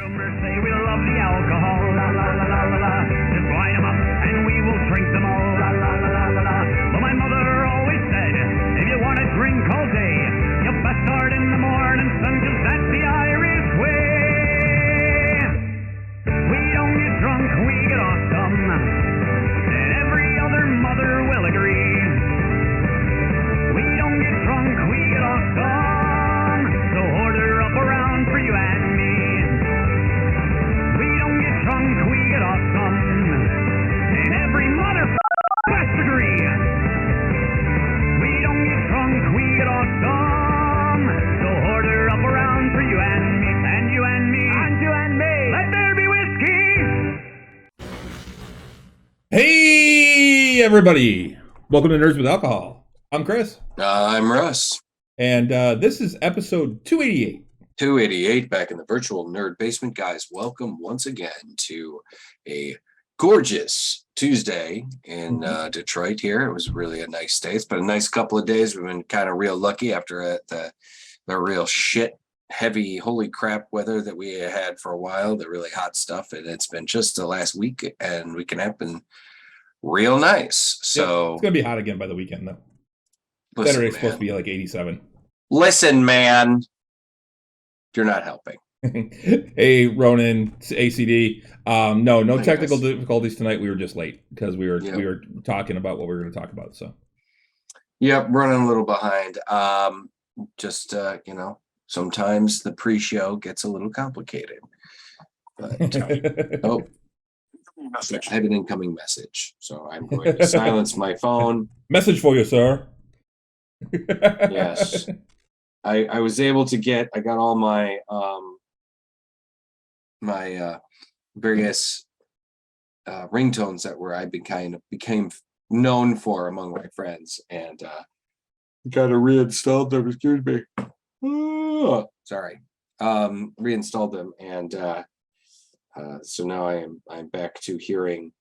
rumors say we love the alcohol, la la la la la la. Just line 'em up and we will drink them all, la la la la la la. But my mother always said, if you want to drink all day, you best start in the morning, son, 'cause that's the Irish way. We don't get drunk, we get awesome, and every other mother will agree. We don't get drunk, we get awesome, so order up around for you and me. We don't get drunk, we get awesome, and every motherfucker must agree. We don't get drunk, we get awesome, so order up around for you and me, and you and me, and you and me. Let there be whiskey. Hey, everybody. Welcome to Nerds with Alcohol. I'm Chris. I'm Russ. And this is episode 288. 288 back in the virtual nerd basement. Guys, welcome once again to a gorgeous Tuesday in Detroit here. It was really a nice day. It's been a nice couple of days. We've been kind of real lucky after the real shit, heavy, holy crap weather that we had for a while, the really hot stuff. And it's been just the last week and week and a half been real nice. So it's going to be hot again by the weekend, though. Saturday's supposed to be like 87. Listen, man. You're not helping. Hey, Ronan, ACD. No Hey, technical guys. difficulties tonight. We were just late because we were talking about what we were going to talk about. So, Yep, running a little behind. Sometimes the pre-show gets a little complicated. But oh, I have an incoming message, so I'm going to silence my phone. Message for you, sir. Yes. I was able to get, I got all my various ringtones that became known for among my friends, and got to reinstall them. Excuse me. Sorry. Reinstalled them, and so now I'm back to hearing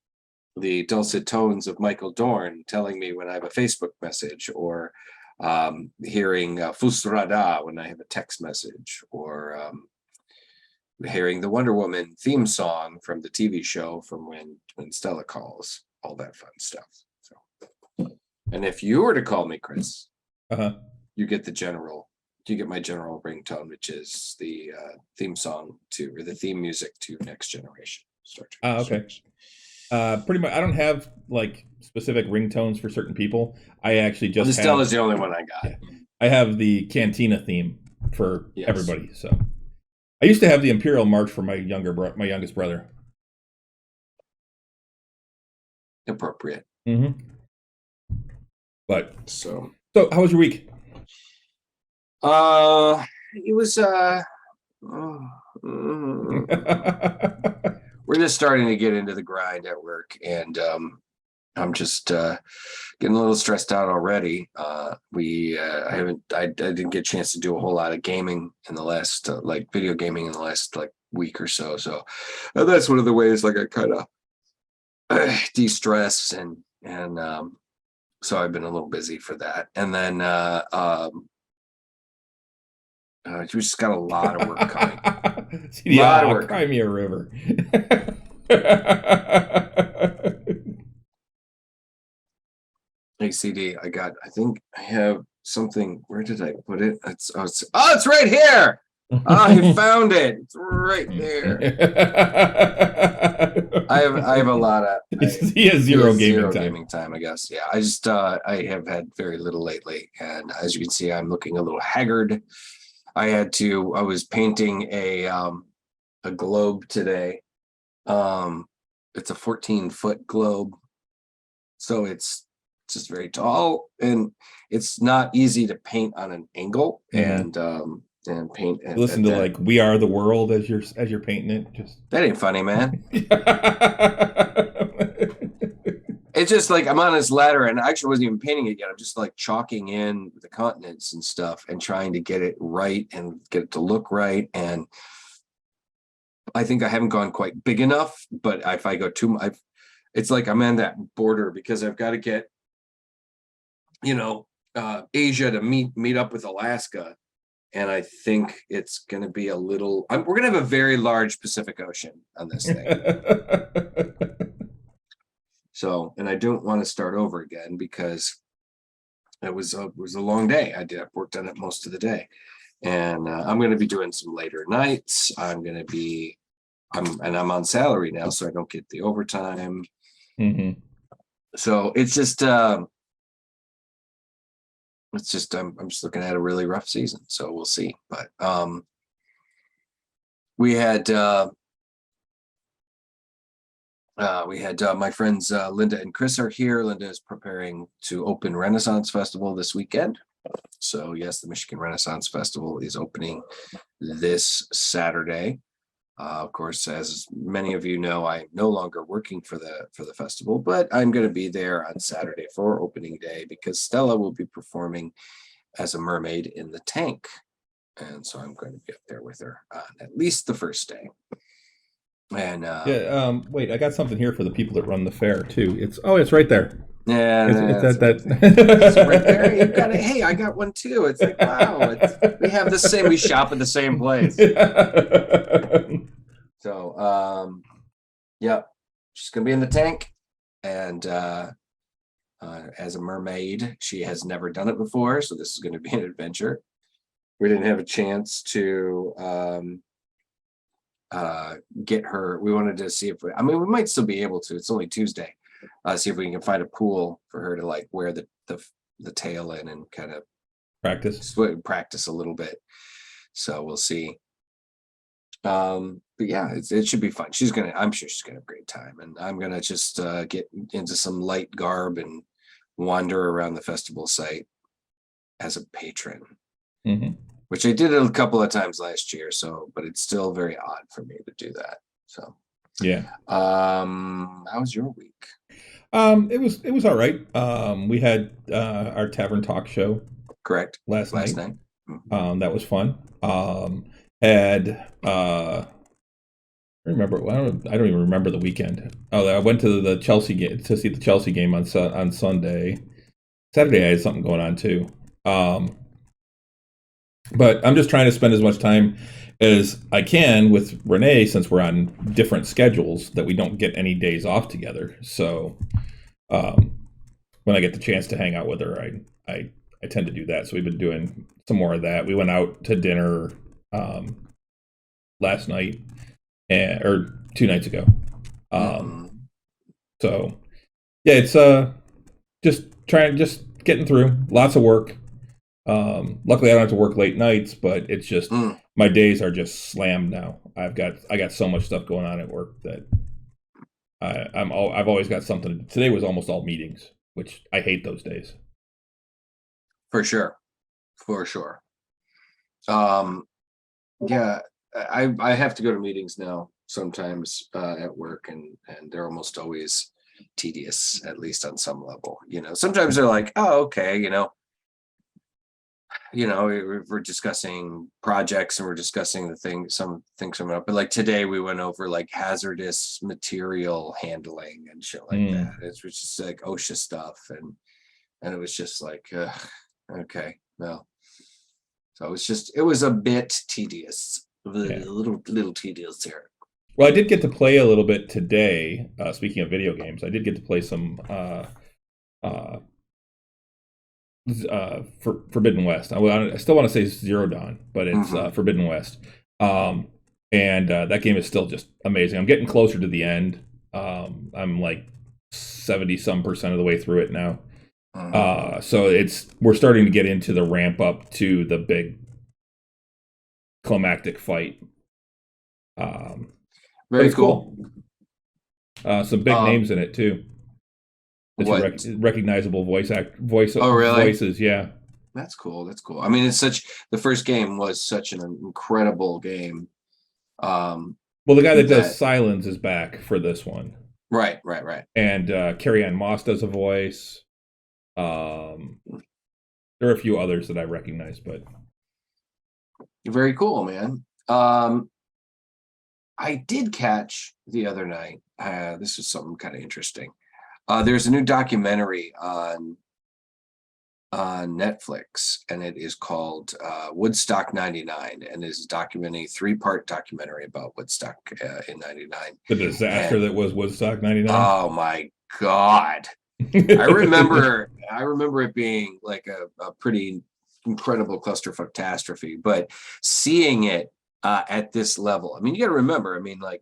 the dulcet tones of Michael Dorn telling me when I have a Facebook message, or hearing Fusrada when I have a text message, or hearing the Wonder Woman theme song from the TV show from when Stella calls, all that fun stuff. So, and if you were to call me, Chris, you get my general ringtone, which is the theme song to, or the theme music to Next Generation. Star Trek. Okay. Pretty much, I don't have like specific ringtones for certain people. I actually just Stella's the only one I got. Yeah, I have the Cantina theme for everybody. So I used to have the Imperial March for my youngest brother. Appropriate. Mm-hmm. But so how was your week? It was we're just starting to get into the grind at work, and I'm just getting a little stressed out already. I didn't get a chance to do a whole lot of gaming in the last video gaming in the last week or so. So that's one of the ways I kind of de-stress, and so I've been a little busy for that. And then we just got a lot of work coming. Cry me a river. Hey, CD, I think I have something. Where did I put it? It's right here. I found it. It's right there. I have a lot of. He has zero gaming time, I guess. Yeah, I just I have had very little lately, and as you can see, I'm looking a little haggard. I was painting a globe today. It's a 14-foot globe, so it's just very tall, and it's not easy to paint on an angle, and paint. Listen to "We Are the World" as you're painting it. Just that ain't funny, man. It's just I'm on this ladder, and I actually wasn't even painting it yet. I'm just chalking in the continents and stuff and trying to get it right and get it to look right. And I think I haven't gone quite big enough, but if I go too much, it's I'm on that border, because I've got to get, Asia to meet up with Alaska. and I think it's going to be a little. We're going to have a very large Pacific Ocean on this thing. So, and I don't want to start over again because it was a long day. I worked on it most of the day, and I'm going to be doing some later nights. I'm on salary now, so I don't get the overtime. Mm-hmm. So it's just I'm just looking at a really rough season. So we'll see. But we had my friends Linda and Chris are here. Linda is preparing to open Renaissance Festival this weekend. So yes, the Michigan Renaissance Festival is opening this Saturday. Of course, as many of you know, I'm no longer working for the festival, but I'm going to be there on Saturday for opening day because Stella will be performing as a mermaid in the tank. And so I'm going to be up there with her on at least the first day. And wait, I got something here for the people that run the fair too. It's right there. Yeah, it's that. It's right there. You've got it. Hey, I got one too. It's like, wow, we have the same. We shop at the same place. So, yep, she's gonna be in the tank, and as a mermaid, she has never done it before, so this is going to be an adventure. We didn't have a chance to get her. We wanted to see if we might still be able to. It's only Tuesday. See if we can find a pool for her to like wear the tail in and kind of practice a little bit. So we'll see. But yeah, it should be fun. I'm sure she's gonna have a great time, and I'm gonna just get into some light garb and wander around the festival site as a patron, which I did a couple of times last year. So, but it's still very odd for me to do that. So yeah. How was your week? It was all right. We had our tavern talk show. Correct. Last night. Mm-hmm. That was fun. Had I don't even remember the weekend. Oh, I went to the Chelsea game to see the Chelsea game on Sunday. Saturday I had something going on too. But I'm just trying to spend as much time as I can with Renee since we're on different schedules that we don't get any days off together. So when I get the chance to hang out with her, I tend to do that. So we've been doing some more of that. We went out to dinner last night or 2 nights ago. So yeah, it's just getting through. Lots of work. Luckily I don't have to work late nights, but it's just my days are just slammed now. I got so much stuff going on at work that I've always got something. Today was almost all meetings, which I hate those days. For sure. Yeah, I have to go to meetings now sometimes at work, and they're almost always tedious, at least on some level. Sometimes they're like, oh, okay, we're discussing projects and we're discussing some things coming up. But like today we went over like hazardous material handling and shit like that. It was just like OSHA stuff. And it was just like, okay, well, so it was a bit tedious, a little tedious here. Well, I did get to play a little bit today. Speaking of video games, I did get to play some Forbidden West. I still want to say Zero Dawn, but it's Forbidden West. And that game is still just amazing. I'm getting closer to the end. I'm like 70-some% of the way through it now. So we're starting to get into the ramp up to the big climactic fight. Very cool. Some big names in it too. Recognizable voices, yeah. That's cool. I mean, the first game was such an incredible game. Well, the guy that does Silence is back for this one. Right. And Carrie-Anne Moss does a voice. There are a few others that I recognize, but very cool, man. I did catch the other night. This is something kind of interesting. There's a new documentary on on Netflix, and it is called Woodstock '99, and it is documenting a 3-part documentary about Woodstock in '99. The disaster that was Woodstock '99. Oh my God. I remember it being like a pretty incredible clusterfuck catastrophe, but seeing it at this level, I mean, you got to remember, I mean, like,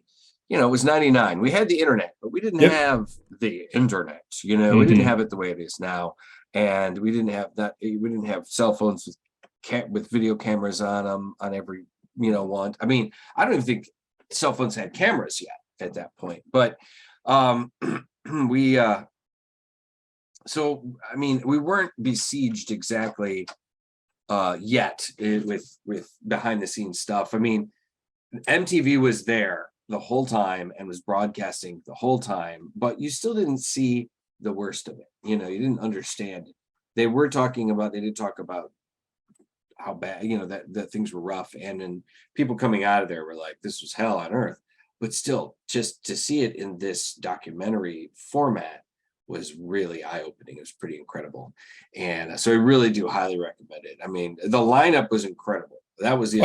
you know, it was '99. We had the internet, but we didn't have the internet. You know, we didn't have it the way it is now, and we didn't have that. We didn't have cell phones with video cameras on them on every one. I mean, I don't even think cell phones had cameras yet at that point, but we. So I mean, we weren't besieged exactly yet with behind the scenes stuff. I mean, MTV was there the whole time and was broadcasting the whole time, but you still didn't see the worst of it. You know, you didn't understand it. They did talk about how bad, that things were rough, and then people coming out of there were like, this was hell on earth. But still, just to see it in this documentary format was really eye-opening. It was pretty incredible. And so I really do highly recommend it. I mean, the lineup was incredible. That was the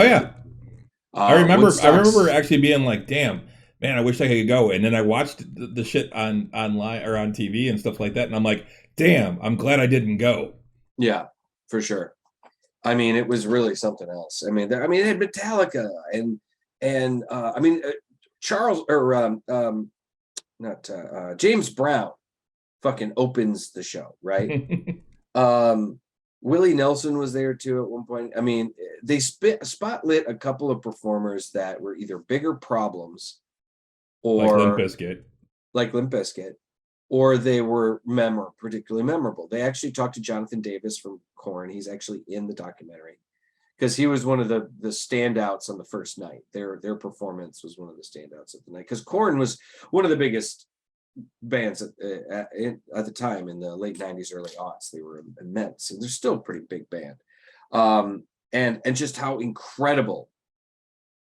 I remember actually being like, damn, man, I wish I could go. And then I watched the shit online or on TV and stuff like that. And I'm like, damn, I'm glad I didn't go. Yeah, for sure. I mean, it was really something else. I mean, it had Metallica and I mean, James Brown fucking opens the show, right? Willie Nelson was there too at one point. I mean, they spotlit a couple of performers that were either bigger problems or like Limp Bizkit, or they were particularly memorable. They actually talked to Jonathan Davis from Korn. He's actually in the documentary because he was one of the standouts on the first night. Their performance was one of the standouts of the night because Korn was one of the biggest bands at the time in the late 90s, early aughts. They were immense, and they're still a pretty big band. And just how incredible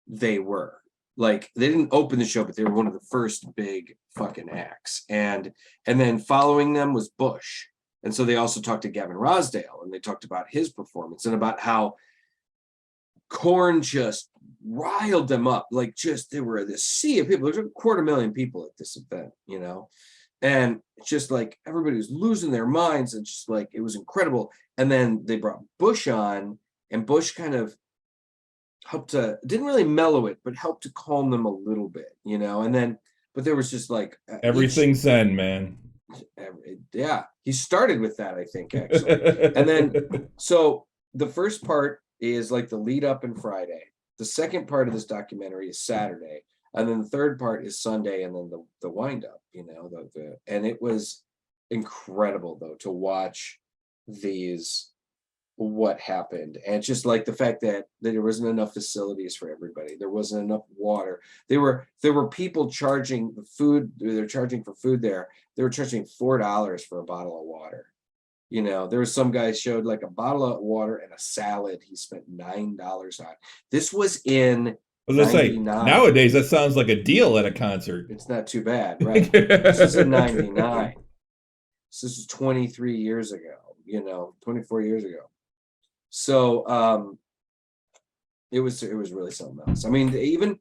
they were. Like, they didn't open the show, but they were one of the first big fucking acts. And then following them was Bush. And so they also talked to Gavin Rossdale, and they talked about his performance and about how Korn just riled them up. Like, just, there were this sea of people. There's 250,000 people at this event, and it's just like everybody was losing their minds, and just like, it was incredible. And then they brought Bush on, and Bush kind of didn't really mellow it, but helped to calm them a little bit, and then, but there was just like everything's Zen, man. Yeah, he started with that, I think, actually. And then, so the first part is like the lead up and Friday. The second part of this documentary is Saturday, and then the third part is Sunday, and then the wind up, and it was incredible though to watch what happened, and just like the fact that there wasn't enough facilities for everybody, there wasn't enough water. There were people charging the food. They're charging for food there. They were charging $4 for a bottle of water. There was some guy showed like a bottle of water and a salad he spent $9 on. This was in, I was gonna say, nowadays that sounds like a deal at a concert. It's not too bad, right? This is in '99. So this is 23 years ago, 24 years ago. So it was really something else. I mean, they even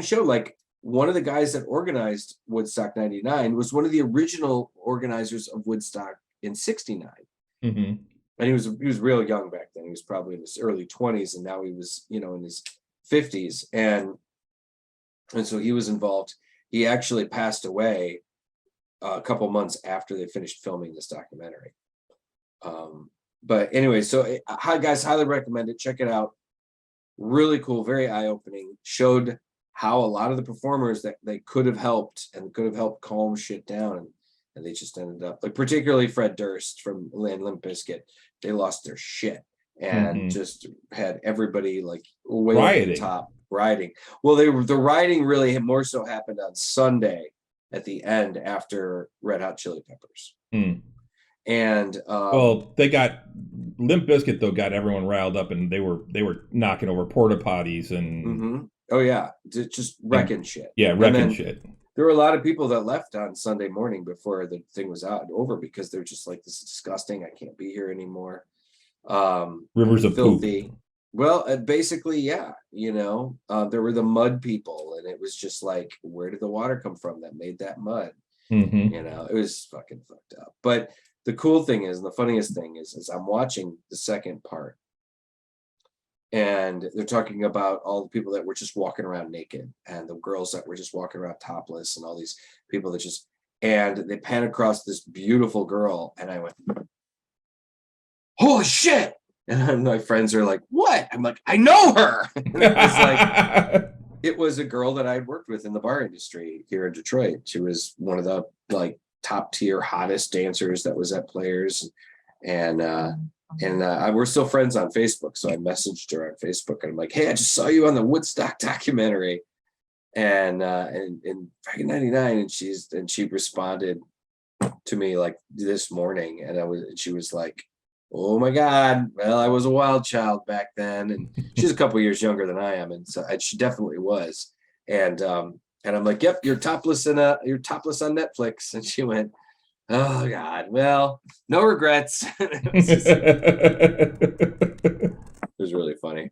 showed like one of the guys that organized Woodstock '99 was one of the original organizers of Woodstock in '69. Mm-hmm. And he was real young back then. He was probably in his early 20s, and now he was, in his 50s. And so he was involved. He actually passed away a couple months after they finished filming this documentary. But anyway, so hi guys, highly recommend it. Check it out. Really cool, very eye-opening. Showed how a lot of the performers that they could have helped calm shit down, and they just ended up, like, particularly Fred Durst from Limp Bizkit. They lost their shit and just had everybody like way rioting. Over the top rioting. Well, the rioting really more so happened on Sunday at the end after Red Hot Chili Peppers. And well, they got Limp Bizkit though, got everyone riled up, and they were knocking over porta potties and oh yeah, just wrecking shit. Yeah, wrecking shit. There were a lot of people that left on Sunday morning before the thing was over because they're just like, this is disgusting. I can't be here anymore. Rivers of filthy. poop. Well, basically, yeah. There were the mud people, and it was just like, where did the water come from that made that mud? Mm-hmm. It was fucking fucked up. But the cool thing is, and the funniest thing is I'm watching the second part, and they're talking about all the people that were just walking around naked, and the girls that were just walking around topless, and all these people that and they pan across this beautiful girl, and I went, holy shit. And my friends are like, what? I'm like, I know her. It was a girl that I'd worked with in the bar industry here in Detroit. She was one of the like top tier hottest dancers that was at Players. And we're still friends on Facebook. So I messaged her on Facebook, and I'm like, hey, I just saw you on the Woodstock documentary. And in 99, and she responded to me like this morning, and she was like, oh my God, well, I was a wild child back then. And she's a couple years younger than I am, and so she definitely was. And I'm like, yep, you're topless on Netflix. And she went, oh God, well, no regrets. It was really funny.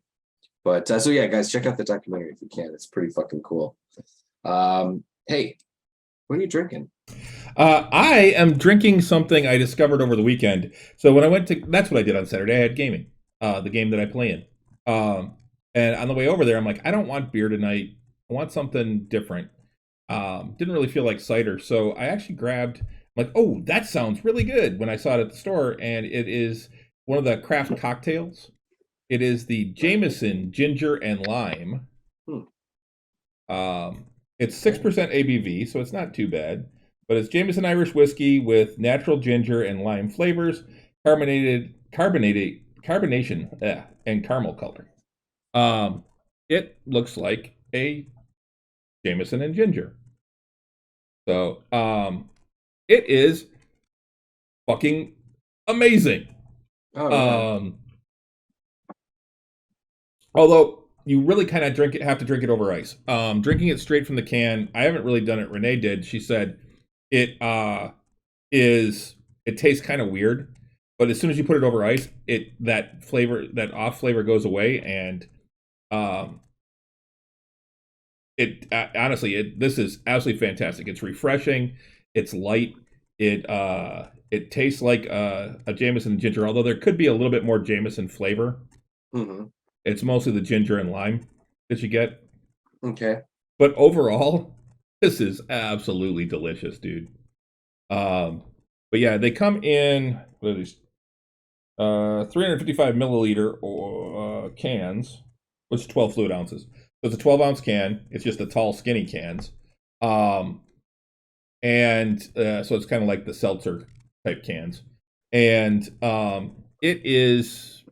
But so yeah, guys, check out the documentary if you can. It's pretty fucking cool. Hey, what are you drinking? I am drinking something I discovered over the weekend. So when that's what I did on Saturday. I had gaming, the game that I play in. And on the way over there, I'm like, I don't want beer tonight. I want something different. Didn't really feel like cider. So I actually grabbed, like, oh, that sounds really good when I saw it at the store. And it is one of the craft cocktails. It is the Jameson Ginger and Lime. It's 6% ABV, so it's not too bad. But it's Jameson Irish whiskey with natural ginger and lime flavors, carbonation, and caramel color. It looks like a Jameson and ginger. So, it is fucking amazing. Oh, although you really kind of have to drink it over ice. Drinking it straight from the can, I haven't really done it. Renee did. She said it tastes kind of weird, but as soon as you put it over ice, that off flavor goes away, and this is absolutely fantastic. It's refreshing. It's light. It tastes like a Jameson ginger, although there could be a little bit more Jameson flavor. Mm-hmm. It's mostly the ginger and lime that you get. Okay. But overall, this is absolutely delicious, dude. But yeah, they come in, what are these? 355 milliliter cans, which is 12 fluid ounces. So it's a 12-ounce can. It's just the tall, skinny cans. So it's kind of like the seltzer type cans. And it's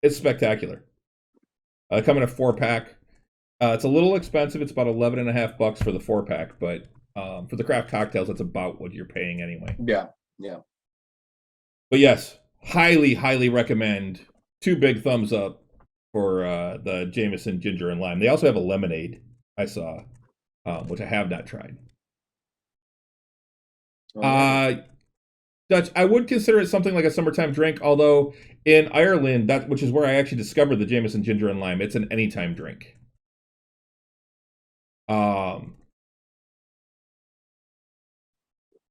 spectacular. Come in a 4-pack. It's a little expensive. It's about $11.50 for the 4-pack, but for the craft cocktails, that's about what you're paying anyway. Yeah. But yes, highly, highly recommend. 2 big thumbs up for the Jameson Ginger and Lime. They also have a lemonade I saw, which I have not tried. Dutch, I would consider it something like a summertime drink, although in Ireland, which is where I actually discovered the Jameson Ginger and Lime, it's an anytime drink.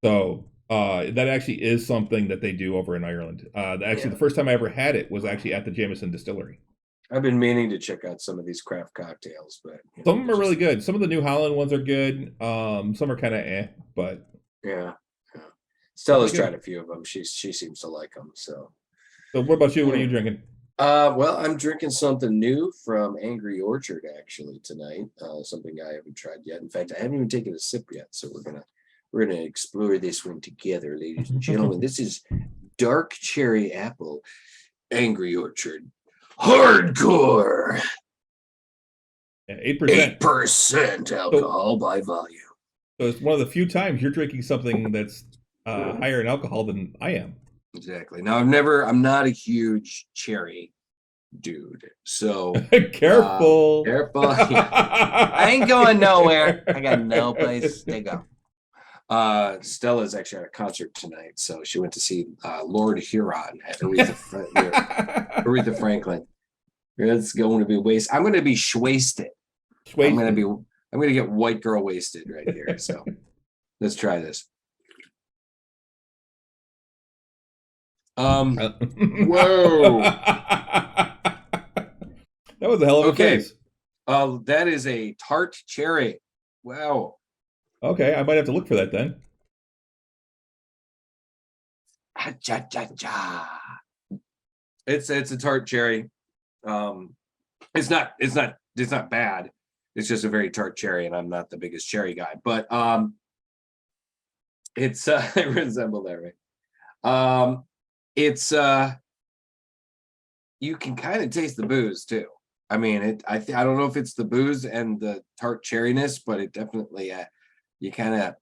So that actually is something that they do over in Ireland. The first time I ever had it was actually at the Jameson Distillery. I've been meaning to check out some of these craft cocktails, but some of them are really good. Some of the New Holland ones are good. Some are kind of but yeah. Stella's tried a few of them. She seems to like them. So what about you? What are you drinking? Well, I'm drinking something new from Angry Orchard actually tonight. Something I haven't tried yet. In fact, I haven't even taken a sip yet. So we're gonna explore this one together, ladies and gentlemen. This is Dark Cherry Apple, Angry Orchard, hardcore. Yeah, 8%. 8% alcohol by volume. So it's one of the few times you're drinking something that's higher in alcohol than I am. Exactly. Now I'm not a huge cherry dude. So Careful. careful. Yeah. I ain't going nowhere. I got no place to go. Stella's actually at a concert tonight, so she went to see Lord Huron at Aretha Franklin. It's going to be wasted. I'm going to be wasted. I'm going to get white girl wasted right here. So let's try this. Whoa. That was a hell of a face. That is a tart cherry. Wow. Okay, I might have to look for that then. It's a tart cherry. It's not bad. It's just a very tart cherry, and I'm not the biggest cherry guy, but it's I resemble that, right? It's you can kind of taste the booze too. I mean, I don't know if it's the booze and the tart cherryness, but it definitely you kind of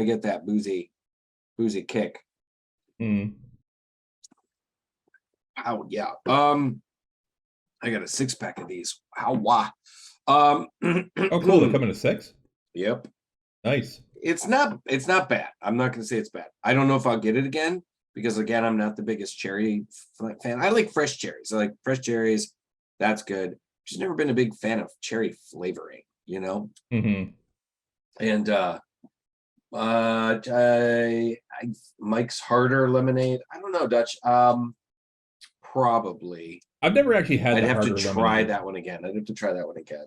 get that boozy kick. Mm. Wow, yeah. I got a 6-pack of these. Wow. Oh, cool. They come in a 6? Yep. Nice. It's not bad. I'm not gonna say it's bad. I don't know if I'll get it again because again, I'm not the biggest cherry fan. I like fresh cherries. I like fresh cherries. That's good. Just never been a big fan of cherry flavoring, you know? Mm-hmm. And Mike's Harder lemonade. I don't know, Dutch. Probably. I've never actually had. I'd have to try that one again. I'd have to try that one again.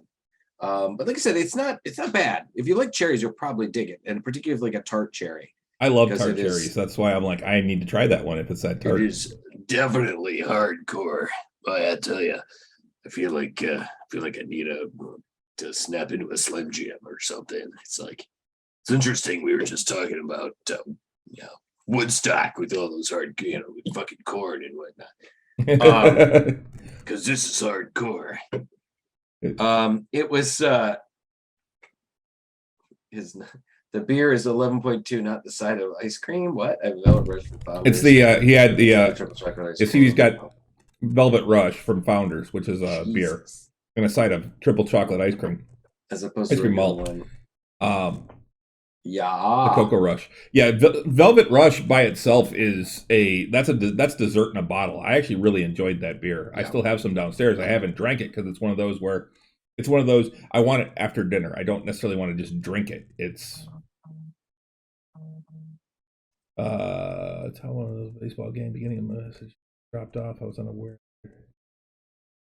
But like I said, it's not bad. If you like cherries, you'll probably dig it, and particularly like a tart cherry. I love tart cherries. That's why I'm like, I need to try that one if it's that tart. It is definitely hardcore. But I tell you, I feel like I need to snap into a Slim Jim or something. It's interesting. We were just talking about Woodstock with all those hard, with fucking corn and whatnot. Because this is hardcore. It was the beer is 11.2, not the side of ice cream. What? Velvet Rush from Founders. It's the he had the he's got Velvet Rush from Founders, which is a beer and a side of triple chocolate ice cream, as opposed to malt. The Cocoa Rush. Yeah, Velvet Rush by itself is that's dessert in a bottle. I actually really enjoyed that beer. Yeah. I still have some downstairs. I haven't drank it because it's one of those I want it after dinner. I don't necessarily want to just drink it. It's how one of those baseball game beginning of the message dropped off. I was unaware. I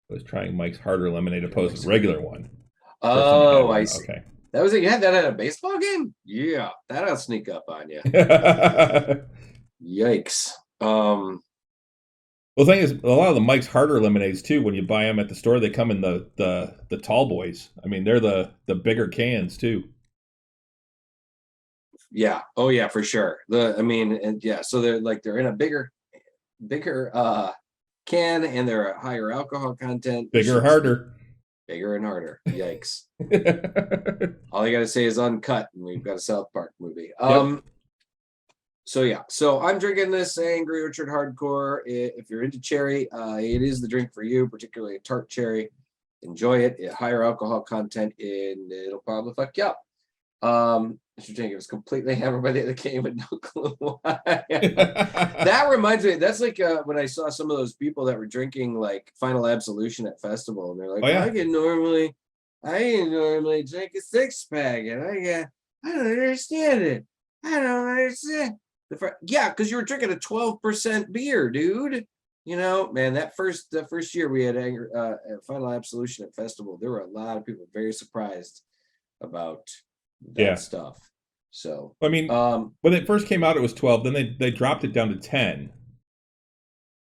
was trying Mike's Harder lemonade opposed to the regular one. Oh, I see. Okay. That was it. You had that at a baseball game? Yeah, that'll sneak up on you. Yikes. Well, the thing is, a lot of the Mike's Harder lemonades too. When you buy them at the store, they come in the tall boys. I mean, they're the bigger cans too. Yeah. Oh yeah, for sure. So they're in a bigger can, and they're a higher alcohol content. Bigger, harder. Bigger and harder. Yikes. All I gotta say is uncut, and we've got a South Park movie. Yep. So I'm drinking this Angry Orchard Hardcore. If you're into cherry, it is the drink for you, particularly a tart cherry. Enjoy it. Higher alcohol content, and it'll probably fuck you up. Mr. Jenkins was completely hammered by the end of the game with no clue why. That reminds me, that's like when I saw some of those people that were drinking like Final Absolution at festival, and they're like, I can normally drink a 6-pack, and I don't understand it. I don't understand. Yeah, because you were drinking a 12% beer, dude. You know, man, the first year we had Final Absolution at festival, there were a lot of people very surprised about that stuff. So I mean, when it first came out, it was 12. Then they dropped it down to 10.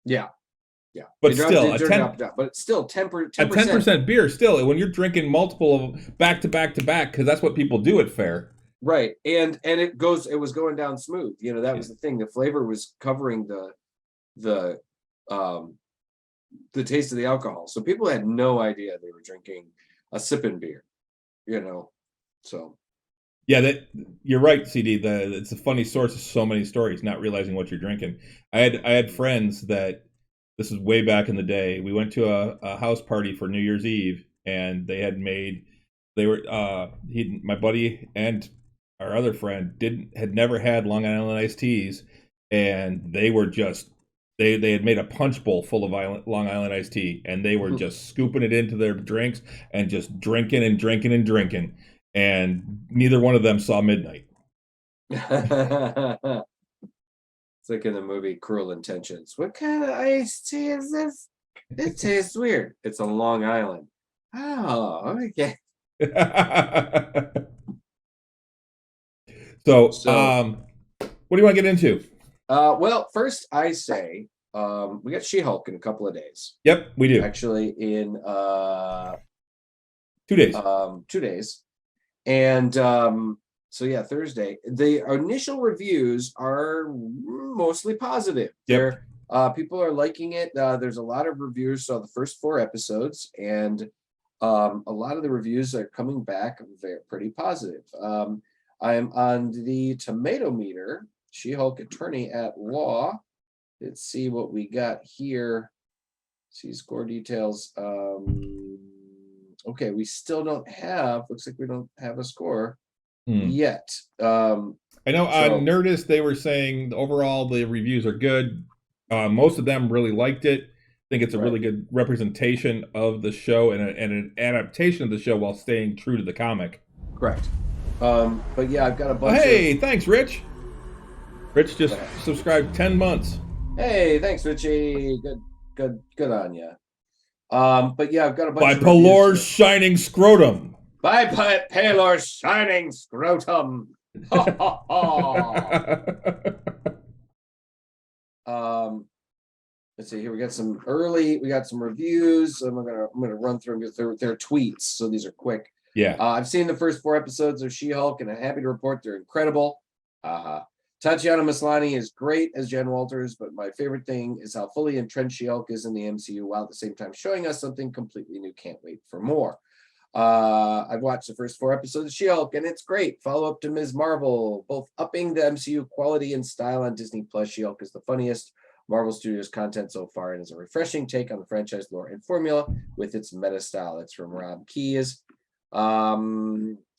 Yeah. But still, but it's still 10%. A 10% beer still. When you're drinking multiple of back to back to back, because that's what people do at fair. Right, and it was going down smooth. You know, that was the thing. The flavor was covering the taste of the alcohol, so people had no idea they were drinking a sipping beer. You know, so. Yeah, you're right, CD. It's a funny source of so many stories, not realizing what you're drinking. I had friends that This is way back in the day. We went to a house party for New Year's Eve, and they were my buddy and our other friend had never had Long Island iced teas, and they were just they had made a punch bowl full of Long Island iced tea, and they were just scooping it into their drinks and just drinking and drinking and drinking, and neither one of them saw midnight. It's like in the movie Cruel Intentions. What kind of iced tea is this? It tastes weird. It's a Long Island. Oh, okay. So, So- what do you want to get into? Well, first I say we got She-Hulk in a couple of days. Yep, we do. Actually, in 2 days. 2 days. And so yeah, Thursday. The initial reviews are mostly positive. Yep. People are liking it. There's a lot of reviews. So the first 4 episodes, and a lot of the reviews are coming back pretty positive. I am on the tomato meter. She-Hulk Attorney at Law. Let's see what we got here. See score details. Okay, we still don't have. Looks like we don't have a score yet. I know on Nerdist they were saying overall the reviews are good. Most of them really liked it. I think it's a really good representation of the show and an adaptation of the show while staying true to the comic. Correct. But yeah, I've got a bunch. Hey, thanks, Rich. Rich just subscribed 10 months. Hey, thanks, Richie. Good on you. But yeah, I've got a bunch. By Pelor's shining scrotum. By Pelor's shining scrotum. Let's see here. We got some reviews. I'm gonna run through them because they're tweets, so these are quick. Yeah. I've seen the first 4 episodes of She-Hulk, and I'm happy to report they're incredible. Tatiana Maslany is great as Jen Walters, but my favorite thing is how fully entrenched She-Hulk is in the MCU while at the same time showing us something completely new. Can't wait for more. I've watched the first 4 episodes of She-Hulk, and it's great. Follow up to Ms. Marvel, both upping the MCU quality and style on Disney Plus. She-Hulk is the funniest Marvel Studios content so far, and is a refreshing take on the franchise lore and formula with its meta style. It's from Rob Keyes.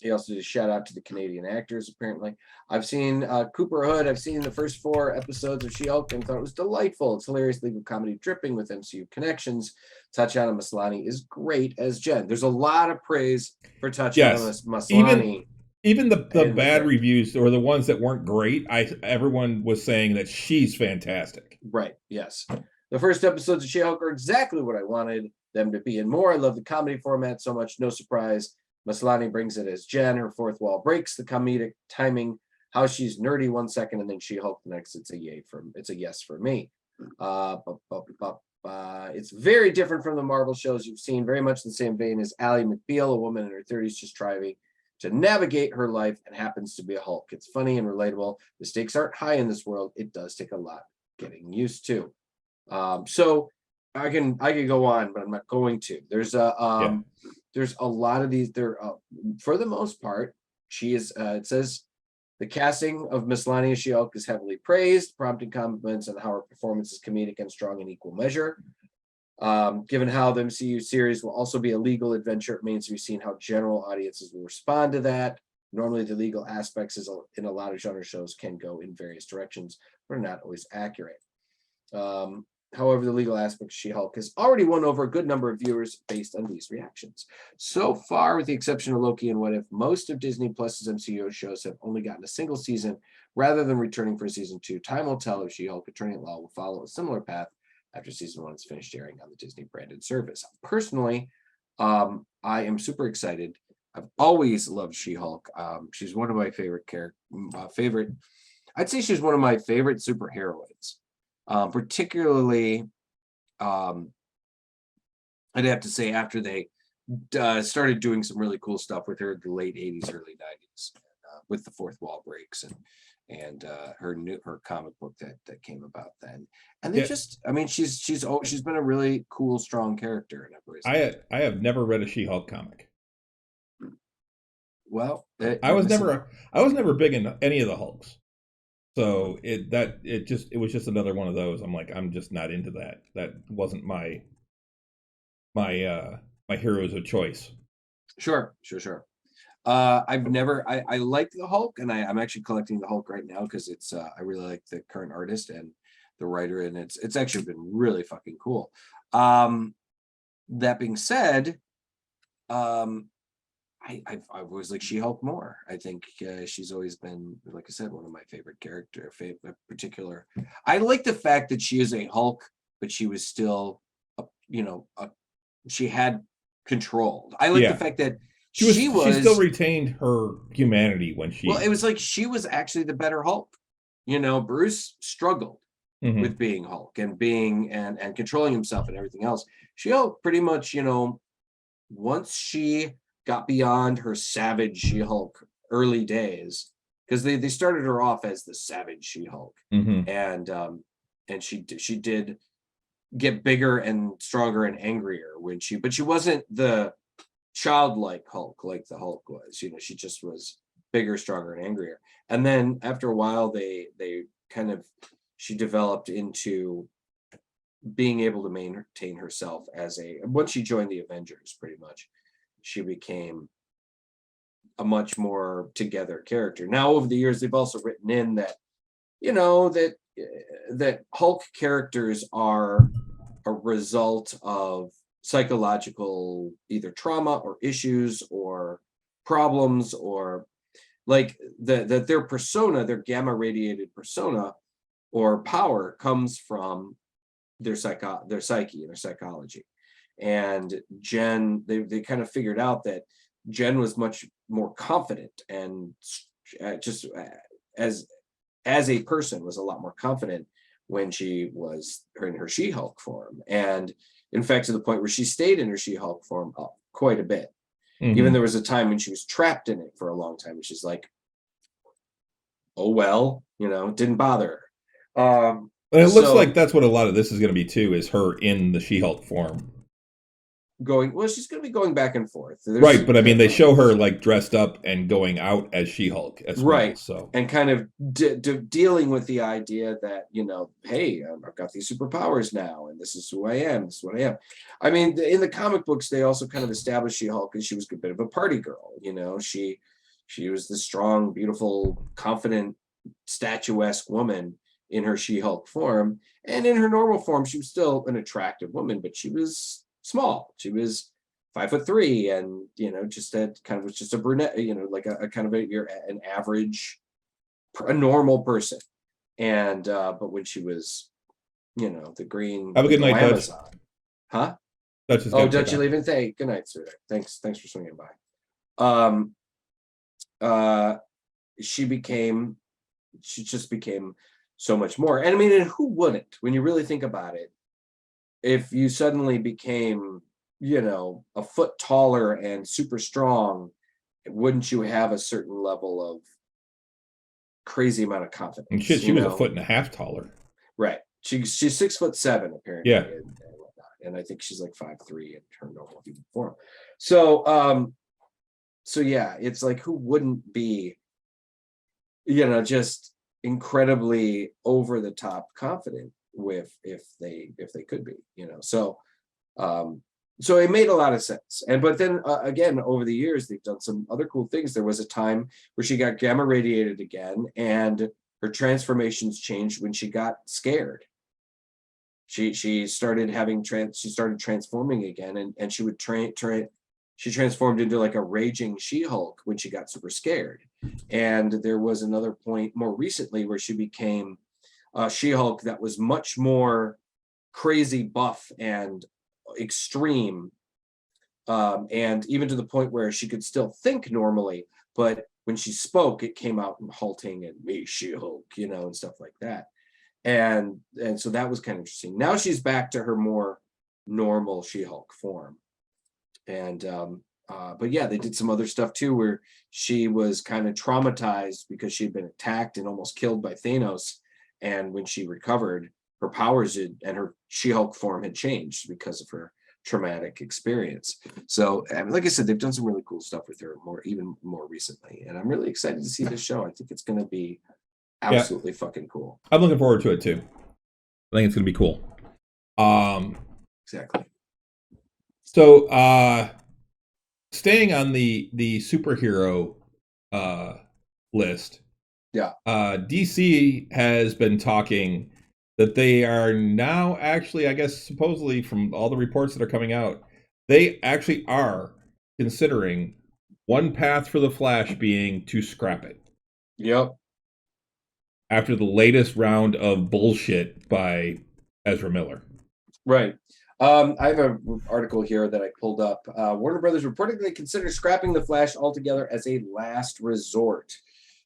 He also did a shout out to the Canadian actors. Apparently, I've seen Cooper Hood. I've seen the first 4 episodes of She-Hulk and thought it was delightful. It's hilarious legal comedy dripping with MCU connections. Tatiana Maslany is great as Jen. There's a lot of praise for Tatiana Maslany. Even the bad reviews or the ones that weren't great, everyone was saying that she's fantastic. Right. Yes. The first episodes of She-Hulk are exactly what I wanted them to be and more. I love the comedy format so much. No surprise. Maslany brings it as Jen. Her fourth wall breaks, the comedic timing, how she's nerdy 1 second and then She-Hulk the next. It's a yes for me. It's very different from the Marvel shows you've seen. Very much the same vein as Ally McBeal, a woman in her 30s just trying to navigate her life and happens to be a Hulk. It's funny and relatable. The stakes aren't high in this world. It does take a lot getting used to. So I can go on, but I'm not going to. There's a lot of these. There, for the most part, she is. It says the casting of Maslany as She-Hulk is heavily praised, prompting compliments on how her performance is comedic and strong in equal measure. Given how the MCU series will also be a legal adventure, it remains to be seen how general audiences will respond to that. Normally, the legal aspects in a lot of genre shows can go in various directions, but are not always accurate. However, the legal aspect of She-Hulk has already won over a good number of viewers based on these reactions. So far, with the exception of Loki and What If, most of Disney Plus's MCU shows have only gotten a single season rather than returning for season 2. Time will tell if She-Hulk Attorney at Law will follow a similar path after season 1 is finished airing on the Disney branded service. Personally, I am super excited. I've always loved She-Hulk. She's one of my favorite I'd say she's one of my favorite superheroines. Particularly, I'd have to say after they started doing some really cool stuff with her in the late 80s, early 90s, with the fourth wall breaks and her comic book that came about then. And they she's been a really cool, strong character. And I have never read a She-Hulk comic. Well, I was never big into any of the Hulks. So it was just another one of those. I'm like, I'm just not into that. That wasn't my heroes of choice. Sure. I like the Hulk, and I'm actually collecting the Hulk right now because it's I really like the current artist and the writer, and it's actually been really fucking cool. That being said, I've always liked She-Hulk more. I think she's always been, like I said, one of my favorite character. Particular, I like the fact that she is a Hulk, but she was still, she had control. I like the fact that she still retained her humanity when she. Well, it was like she was actually the better Hulk. Bruce struggled with being Hulk and being and controlling himself and everything else. She-Hulk pretty much, once she got beyond her savage She-Hulk early days, because they started her off as the savage She-Hulk, and she did get bigger and stronger and angrier but she wasn't the childlike Hulk like the Hulk was. She just was bigger, stronger, and angrier. And then after a while, they she developed into being able to maintain herself once she joined the Avengers, pretty much, she became a much more together character. Now, over the years, they've also written in that, that Hulk characters are a result of psychological either trauma or issues or problems, or like that their persona, their gamma radiated persona or power comes from their psyche and their psychology. And Jen, they kind of figured out that Jen was much more confident and just as a person was a lot more confident when she was in her She-Hulk form. And in fact, to the point where she stayed in her She-Hulk form quite a bit. Even there was a time when she was trapped in it for a long time, which is like, oh, well, it didn't bother her. It looks like that's what a lot of this is going to be too, is her in the She-Hulk form. She's going to be going back and forth. Right, but I mean, they show her like dressed up and going out as She-Hulk as well. So and kind of dealing with the idea that hey, I've got these superpowers now, and this is who I am. This is what I am. I mean, in the comic books, they also kind of established She-Hulk as she was a bit of a party girl. She was the strong, beautiful, confident, statuesque woman in her She-Hulk form, and in her normal form, she was still an attractive woman, but she was small. She was 5'3", and just that kind of was just a brunette, like a kind of an average, a normal person. And but when she was, the green, have a good night, Amazon, Dutch. Huh? Dutch is Dutch, you leaving? Good night, sir. Thanks for swinging by. She just became so much more. And I mean, and who wouldn't, when you really think about it? If you suddenly became, a foot taller and super strong, wouldn't you have a certain level of crazy amount of confidence? And shit, she was a foot and a half taller. Right. She's 6'7" apparently. Yeah. And I think she's like 5'3" in her normal human form. So yeah, it's like, who wouldn't be, just incredibly over the top confident if they could be, so it made a lot of sense. But then again, over the years, they've done some other cool things. There was a time where she got gamma radiated again, and her transformations changed when she got scared. She started transforming again, and she would she transformed into like a raging She-Hulk when she got super scared. And there was another point more recently where she became She-Hulk that was much more crazy buff and extreme, and even to the point where she could still think normally, but when she spoke, it came out in halting and me She-Hulk, and stuff like that. And so that was kind of interesting. Now she's back to her more normal She-Hulk form. And but yeah, they did some other stuff too, where she was kind of traumatized because she'd been attacked and almost killed by Thanos. And when she recovered, her powers and her She-Hulk form had changed because of her traumatic experience. So, like I said, they've done some really cool stuff with her even more recently. And I'm really excited to see this show. I think it's going to be absolutely fucking cool. I'm looking forward to it too. I think it's gonna be cool. Exactly. So staying on the superhero list, Yeah. DC has been talking that they are now actually, I guess, supposedly from all the reports that are coming out, they actually are considering one path for the Flash being to scrap it. Yep. After the latest round of bullshit by Ezra Miller. Right. I have an article here that I pulled up. Warner Brothers reportedly considers scrapping the Flash altogether as a last resort.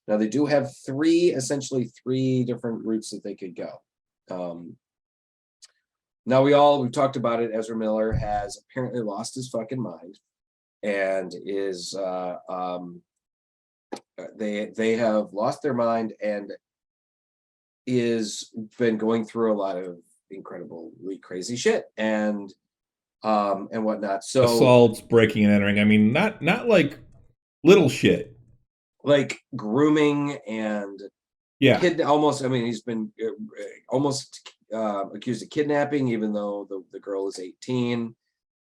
Now they do have essentially three different routes that they could go. Now we've talked about it. Ezra Miller has apparently lost his fucking mind, and is they have lost their mind and is been going through a lot of incredibly crazy shit and whatnot. So assaults, breaking and entering. I mean, not like little shit. Like grooming and almost. I mean, he's been almost accused of kidnapping, even though the girl is 18.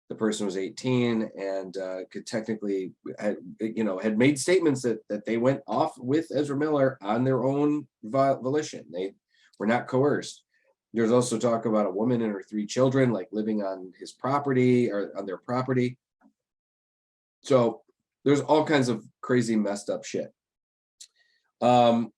The person was 18 and could technically had made statements that they went off with Ezra Miller on their own volition. They were not coerced. There's also talk about a woman and her 3 children like living on his property or on their property. So there's all kinds of crazy messed up shit. Per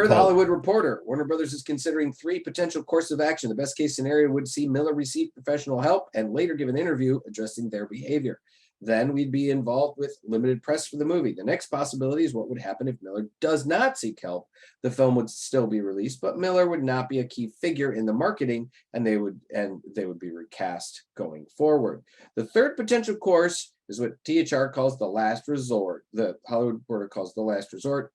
the Hollywood Reporter, Warner Brothers is considering 3 potential courses of action. The best case scenario would see Miller receive professional help and later give an interview addressing their behavior. Then we'd be involved with limited press for the movie. The next possibility is what would happen if Miller does not seek help. The film would still be released, but Miller would not be a key figure in the marketing, and they would be recast going forward. The third potential course is what THR calls the last resort. The Hollywood Reporter calls the last resort.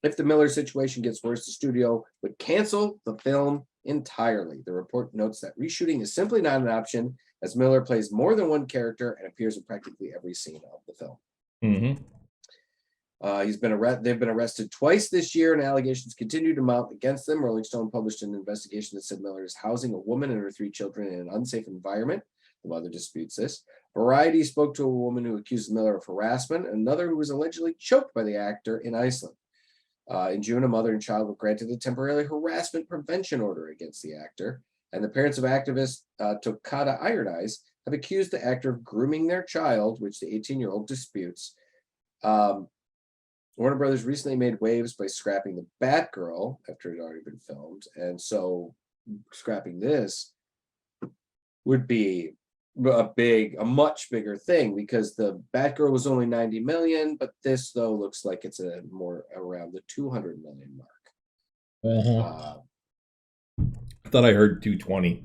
If the Miller situation gets worse, the studio would cancel the film entirely. The report notes that reshooting is simply not an option, as Miller plays more than one character and appears in practically every scene of the film. Mm-hmm. They've been arrested twice this year, and allegations continue to mount against them. Rolling Stone published an investigation that said Miller is housing a woman and her 3 children in an unsafe environment. The mother disputes this. Variety spoke to a woman who accused Miller of harassment, and another who was allegedly choked by the actor in Iceland. In June, a mother and child were granted a temporary harassment prevention order against the actor, and the parents of activist Tokata Ironeyes have accused the actor of grooming their child, which the 18-year-old disputes. Warner Brothers recently made waves by scrapping the Batgirl after it had already been filmed, and so scrapping this would be a much bigger thing, because the Batgirl was only 90 million, but this though looks like it's a more around the 200 million mark. I thought I heard 220.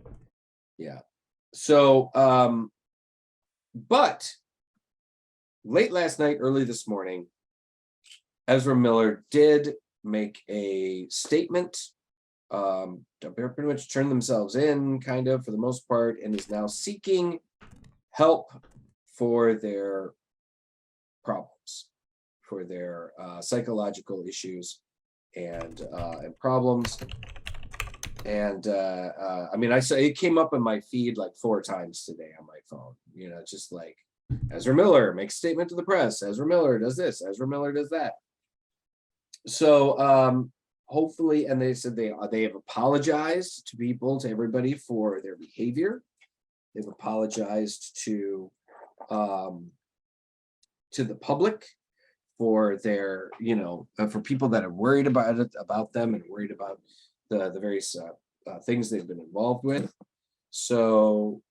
Yeah. So but late last night, early this morning, Ezra Miller did make a statement. Pretty much turned themselves in, kind of, for the most part, and is now seeking help for their problems, for their psychological issues and problems. And I mean, I saw it came up in my feed like 4 times today on my phone. Just like Ezra Miller makes a statement to the press. Ezra Miller does this. Ezra Miller does that. So hopefully, and they said they have apologized to people, to everybody, for their behavior. They've apologized to the public for their, for people that are worried about them and worried about the various things they've been involved with. So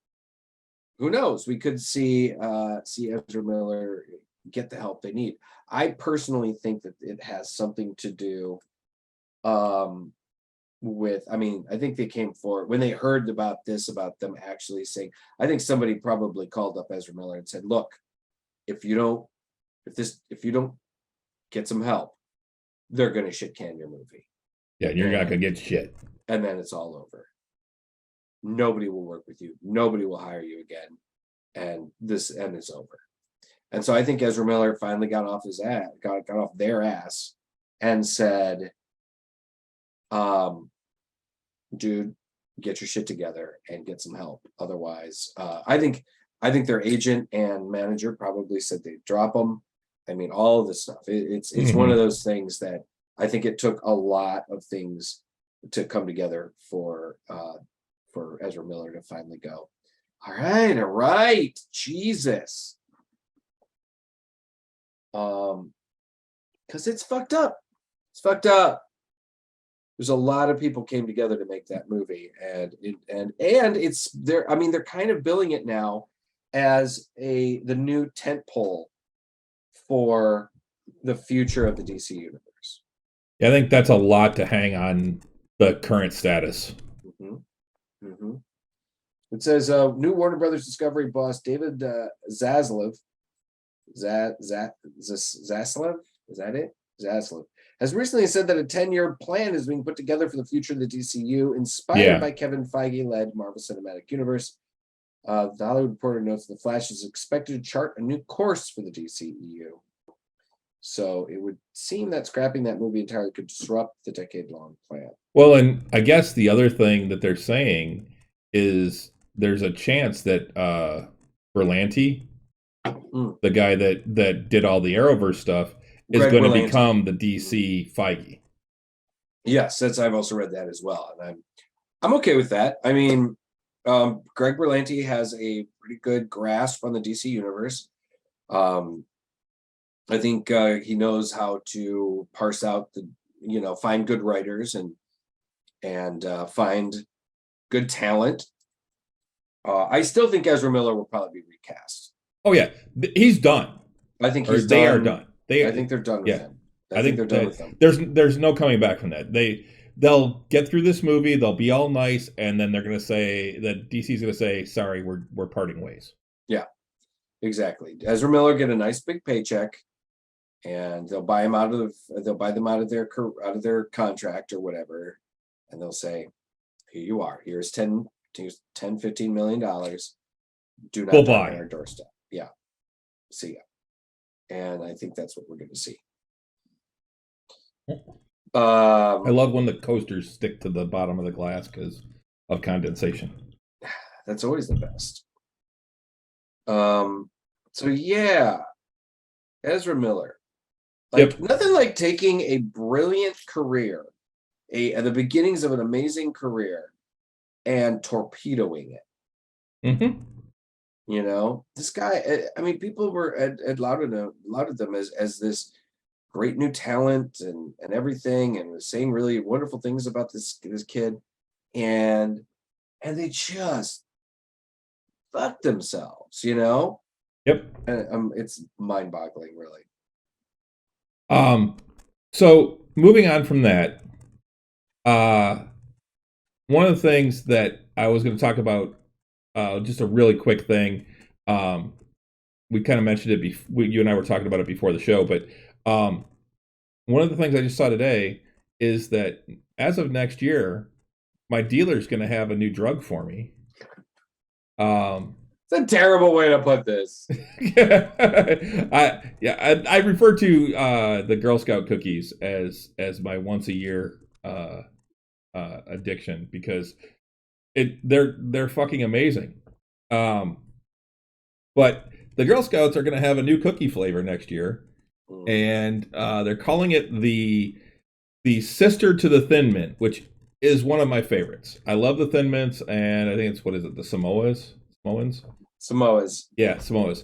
who knows? We could see Ezra Miller get the help they need. I personally think that it has something to do with, I think they came forward when they heard about them actually saying, I think somebody probably called up Ezra Miller and said, look, if you don't get some help, they're going to shit can your movie. Yeah, you're not going to get shit. And then it's all over. Nobody will work with you. Nobody will hire you again. And it's over. And so I think Ezra Miller finally got off his ass, got off their ass, and said, dude, get your shit together and get some help. Otherwise, I think their agent and manager probably said they'd drop them. I mean, all of this stuff. It's one of those things that I think it took a lot of things to come together for Ezra Miller to finally go, all right, Jesus. Because it's fucked up. It's fucked up. There's a lot of people came together to make that movie, and it's there. I mean, they're kind of billing it now as the new tentpole for the future of the DC universe. Yeah, I think that's a lot to hang on the current status. It says new Warner Brothers Discovery boss David Zaslav. Zaslav? Is that it? Zaslav has recently said that a 10-year plan is being put together for the future of the DCU, inspired by Kevin Feige-led Marvel Cinematic Universe. The Hollywood Reporter notes The Flash is expected to chart a new course for the DCEU. So it would seem that scrapping that movie entirely could disrupt the decade-long plan. Well, and I guess the other thing that they're saying is there's a chance that Berlanti, the guy that did all the Arrowverse stuff, is going to become the DC Feige. Yes, I've also read that as well, and I'm okay with that. I mean, Greg Berlanti has a pretty good grasp on the DC universe. I think he knows how to parse out find good writers and find good talent. I still think Ezra Miller will probably be recast. Oh yeah, he's done. I think they are done. I think they're done with him. I think they're done with him. There's no coming back from that. They'll get through this movie. They'll be all nice, and then they're going to say that DC's going to say, "Sorry, we're parting ways." Yeah, exactly. Ezra Miller get a nice big paycheck, and they'll buy them out of their contract or whatever, and they'll say, "Here you are. Here's $10, $15 million. Do not buy on our doorstep." Yeah, see ya. And I think that's what we're going to see. I love when the coasters stick to the bottom of the glass because of condensation. That's always the best. So yeah, Ezra Miller. Nothing like taking a brilliant career, at the beginnings of an amazing career, and torpedoing it. This guy, I mean, people were lauded them as this great new talent and everything, and was saying really wonderful things about this kid, and they just fucked themselves, Yep. And it's mind-boggling, really. So moving on from that, one of the things that I was going to talk about, just a really quick thing. We kind of mentioned it before. You and I were talking about it before the show, but one of the things I just saw today is that as of next year, my dealer's going to have a new drug for me. It's a terrible way to put this. I refer to the Girl Scout cookies as my once a year addiction because they're fucking amazing. But the Girl Scouts are going to have a new cookie flavor next year, and they're calling it the sister to the Thin Mint, which is one of my favorites. I love the Thin Mints, and I think it's the Samoas. Yeah, Samoas.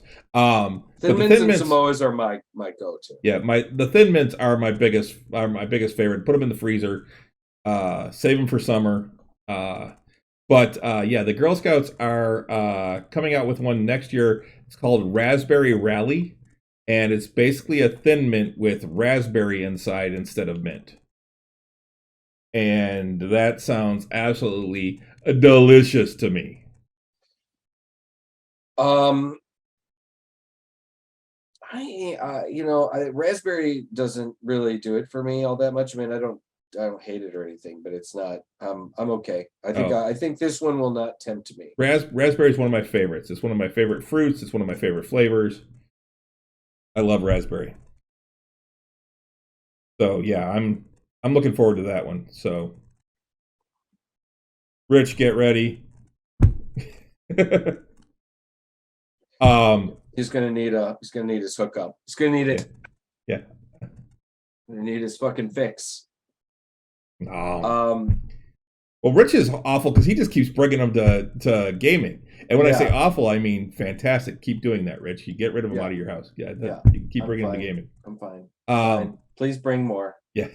Thin Mints and Samoas are my go-to. Yeah, the Thin Mints are my biggest favorite. Put them in the freezer. Save them for summer. But the Girl Scouts are coming out with one next year. It's called Raspberry Rally, and it's basically a Thin Mint with raspberry inside instead of mint. And that sounds absolutely delicious to me. Raspberry doesn't really do it for me all that much. I mean, I don't hate it or anything, but it's not. I'm okay. I think this one will not tempt me. Raspberry is one of my favorites. It's one of my favorite fruits. It's one of my favorite flavors. I love raspberry. So yeah, I'm looking forward to that one. So Rich, get ready. He's gonna need his hookup. He's gonna need it. Yeah. Gonna need his fucking fix. Well, Rich is awful because he just keeps bringing them to gaming. And when I say awful, I mean fantastic. Keep doing that, Rich. You get rid of them out of your house. You can keep bringing them to gaming. I'm fine. Please bring more. Yeah.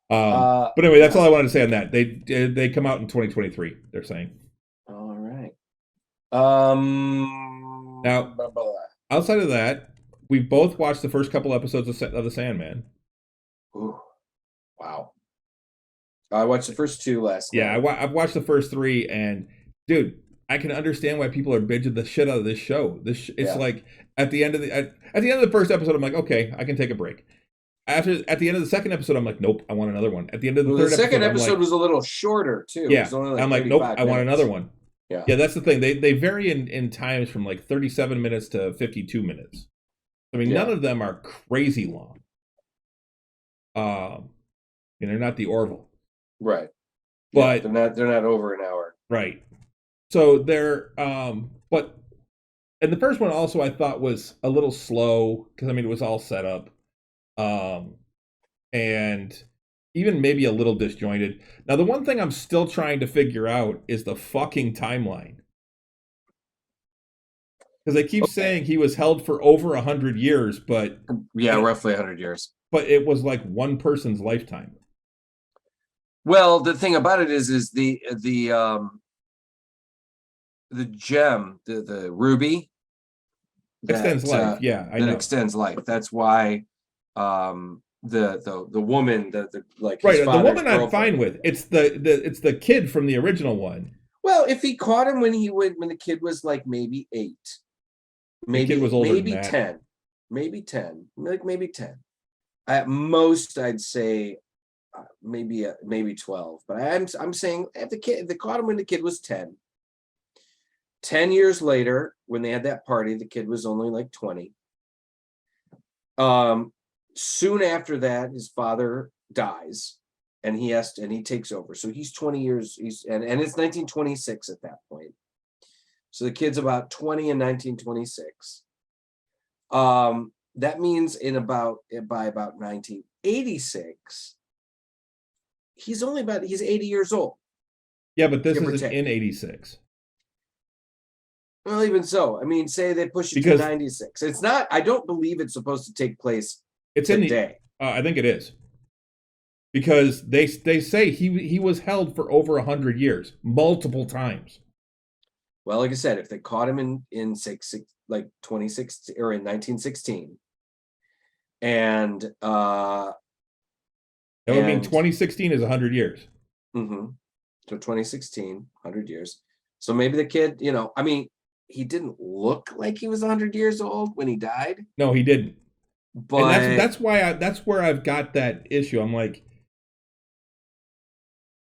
But anyway, that's all I wanted to say on that. They come out in 2023. They're saying. All right. Now, outside of that, we both watched the first couple episodes of the Sandman. Ooh, wow. I watched the first two last night. Yeah, I've watched the first three, and dude, I can understand why people are binging the shit out of this show. It's like at the end of the first episode, I'm like, okay, I can take a break. At the end of the second episode, I'm like, nope, I want another one. At the end of the second episode was a little shorter too. Yeah, I'm like, nope, I want another one. Yeah, that's the thing. They vary in times from like 37 minutes to 52 minutes. I mean, none of them are crazy long. And they're not the Orville. Right. But they're not over an hour. Right. So they're but and the first one also I thought was a little slow because I mean it was all set up. And even maybe a little disjointed. Now the one thing I'm still trying to figure out is the fucking timeline. Because they keep saying he was held for over 100 years, but roughly 100 years. But it was like one person's lifetime. Well, the thing about it is the gem, the ruby extends life. Yeah, I know. Extends life. That's why the woman the right. The woman I'm fine with. It's the kid from the original one. Well, if he caught him when the kid was like maybe 8, maybe the kid was older maybe than that. 10, maybe 10, maybe 10. At most, I'd say maybe 12. But I'm saying if they caught him when the kid was 10. 10 years later, when they had that party, the kid was only like 20. Soon after that, his father dies, and he takes over. So he's 20 years. And it's 1926 at that point. So the kid's about 20 in 1926. That means by about 1986, he's 80 years old. Yeah, but this is in 86. Well, even so, I mean, say they push it to 96. It's not. I don't believe it's supposed to take place. It's today. I think it is because they say he was held for over 100 years, multiple times. Well, like I said, if they caught him in 2016 or in 1916, and that would mean 2016 is 100 years. Mm-hmm. So 2016, 100 years. So maybe the kid, I mean, he didn't look like he was 100 years old when he died. No, he didn't. But and that's where I've got that issue. I'm like,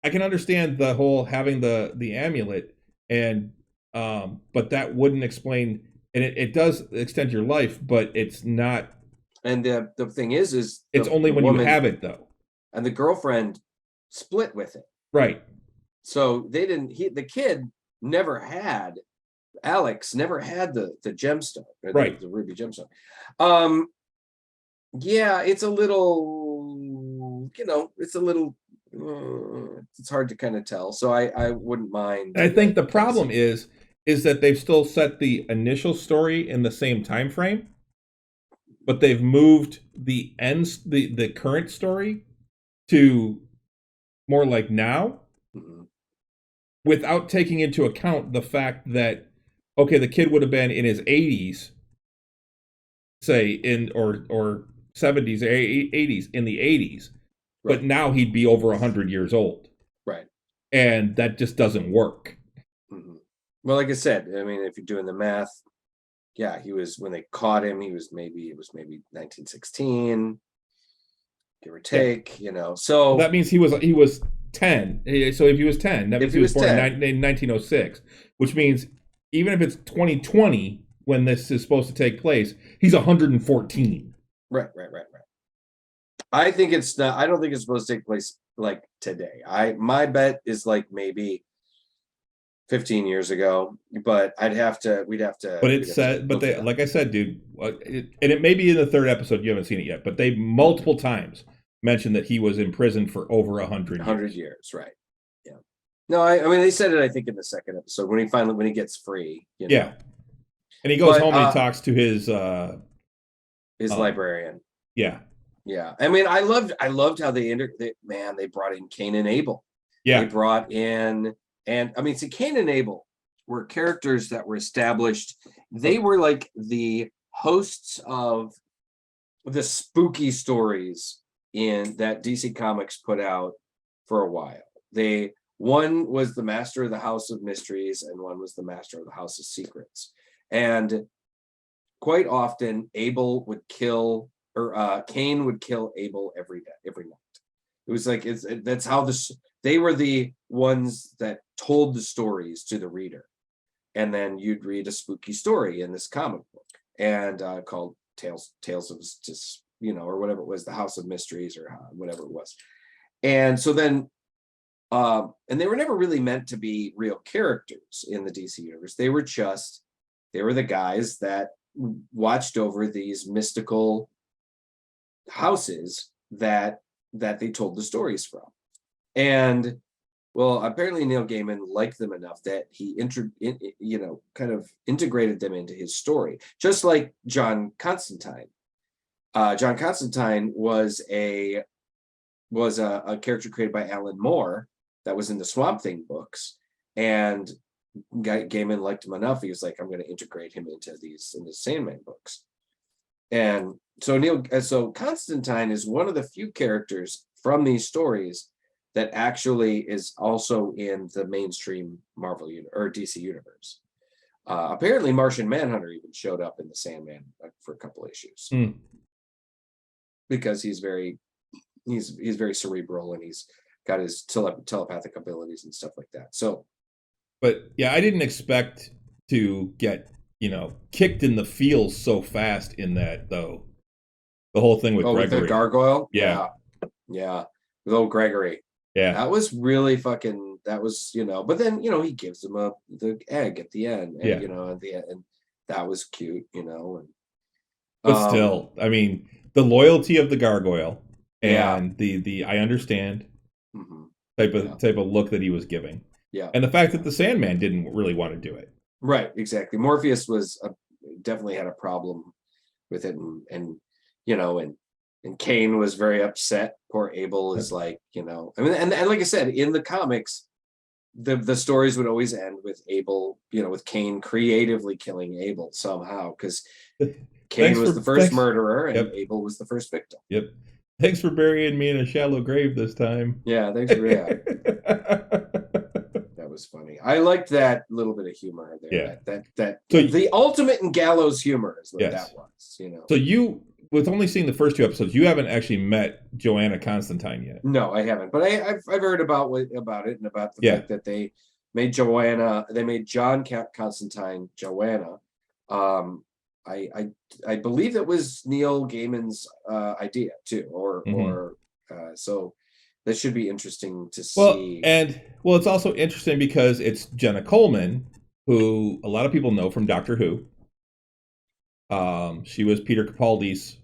I can understand the whole having the amulet, and but that wouldn't explain, and it does extend your life, but it's not. And the thing is it's only when you have it though. And the girlfriend split with it. Right. So they didn't. The kid never had. Alex never had the gemstone, right? The ruby gemstone. Yeah, it's a little, it's hard to kind of tell. So I wouldn't mind. I think the problem is that they've still set the initial story in the same time frame, but they've moved the current story to more like now, without taking into account the fact that, okay, the kid would have been in his 80s, say, or 70s or 80s, in the 80s, right. But now he'd be over 100 years old. Right. And that just doesn't work. Mm-hmm. Well, like I said, I mean, if you're doing the math, yeah, when they caught him, it was maybe 1916, give or take, so that means he was 10. So if he was 10, that means he was born in 1906, which means even if it's 2020 when this is supposed to take place, he's 114. Right. I think it's not. I don't think it's supposed to take place like today. My bet is like maybe 15 years ago, but we'd have to. But it said, but they, like I said, dude, and it may be in the third episode. You haven't seen it yet, but they multiple times mentioned that he was in prison for over 100 years. Right. Yeah. No, I mean, they said it, I think, in the second episode when he gets free. You know? Yeah. And he goes home and he talks to his librarian. Yeah. Yeah. I mean, I loved how they brought in Cain and Abel. Yeah. They brought in, and I mean, see, Cain and Abel were characters that were established. They were like the hosts of the spooky stories in that DC Comics put out for a while. One was the master of the House of Mysteries, and one was the master of the House of Secrets. And quite often, Abel would kill, or Cain would kill Abel every night. It was like that's how they were the ones that told the stories to the reader, and then you'd read a spooky story in this comic book and called Tales of just or whatever it was, the House of Mysteries or whatever it was. And so then, and they were never really meant to be real characters in the DC universe. They were the guys that watched over these mystical houses that they told the stories from. And well, apparently Neil Gaiman liked them enough that he kind of integrated them into his story, just like John Constantine. John Constantine was a character created by Alan Moore that was in the Swamp Thing books, and Gaiman liked him enough. He was like, I'm going to integrate him into the Sandman books. And so Constantine is one of the few characters from these stories that actually is also in the mainstream Marvel or DC universe. Apparently Martian Manhunter even showed up in the Sandman for a couple issues. Because he's very cerebral, and he's got his telepathic abilities and stuff like that. So, but yeah, I didn't expect to get kicked in the feels so fast in that, though. The whole thing with Gregory, with the gargoyle, yeah, with old Gregory, yeah, that was really fucking. That was but then he gives him the egg at the end, and at the end, and that was cute, and but still, I mean, the loyalty of the gargoyle and the I understand type of look that he was giving, and the fact that the Sandman didn't really want to do it. Right, exactly. Morpheus was definitely had a problem with it, and Cain was very upset. Poor Abel is like, I mean, and like I said, in the comics, the stories would always end with Abel, with Cain creatively killing Abel somehow, because Cain was the first murderer and Abel was the first victim. Yep. Thanks for burying me in a shallow grave this time. Yeah, thanks for That was funny. I liked that little bit of humor there. Yeah. So the ultimate in gallows humor is what that was. So you, with only seeing the first two episodes, you haven't actually met Joanna Constantine yet. No, I haven't. But I've heard about it and about the fact that they made John Constantine Joanna. I believe it was Neil Gaiman's idea too, or so. That should be interesting to see. Well, it's also interesting because it's Jenna Coleman, who a lot of people know from Doctor Who. She was Peter Capaldi's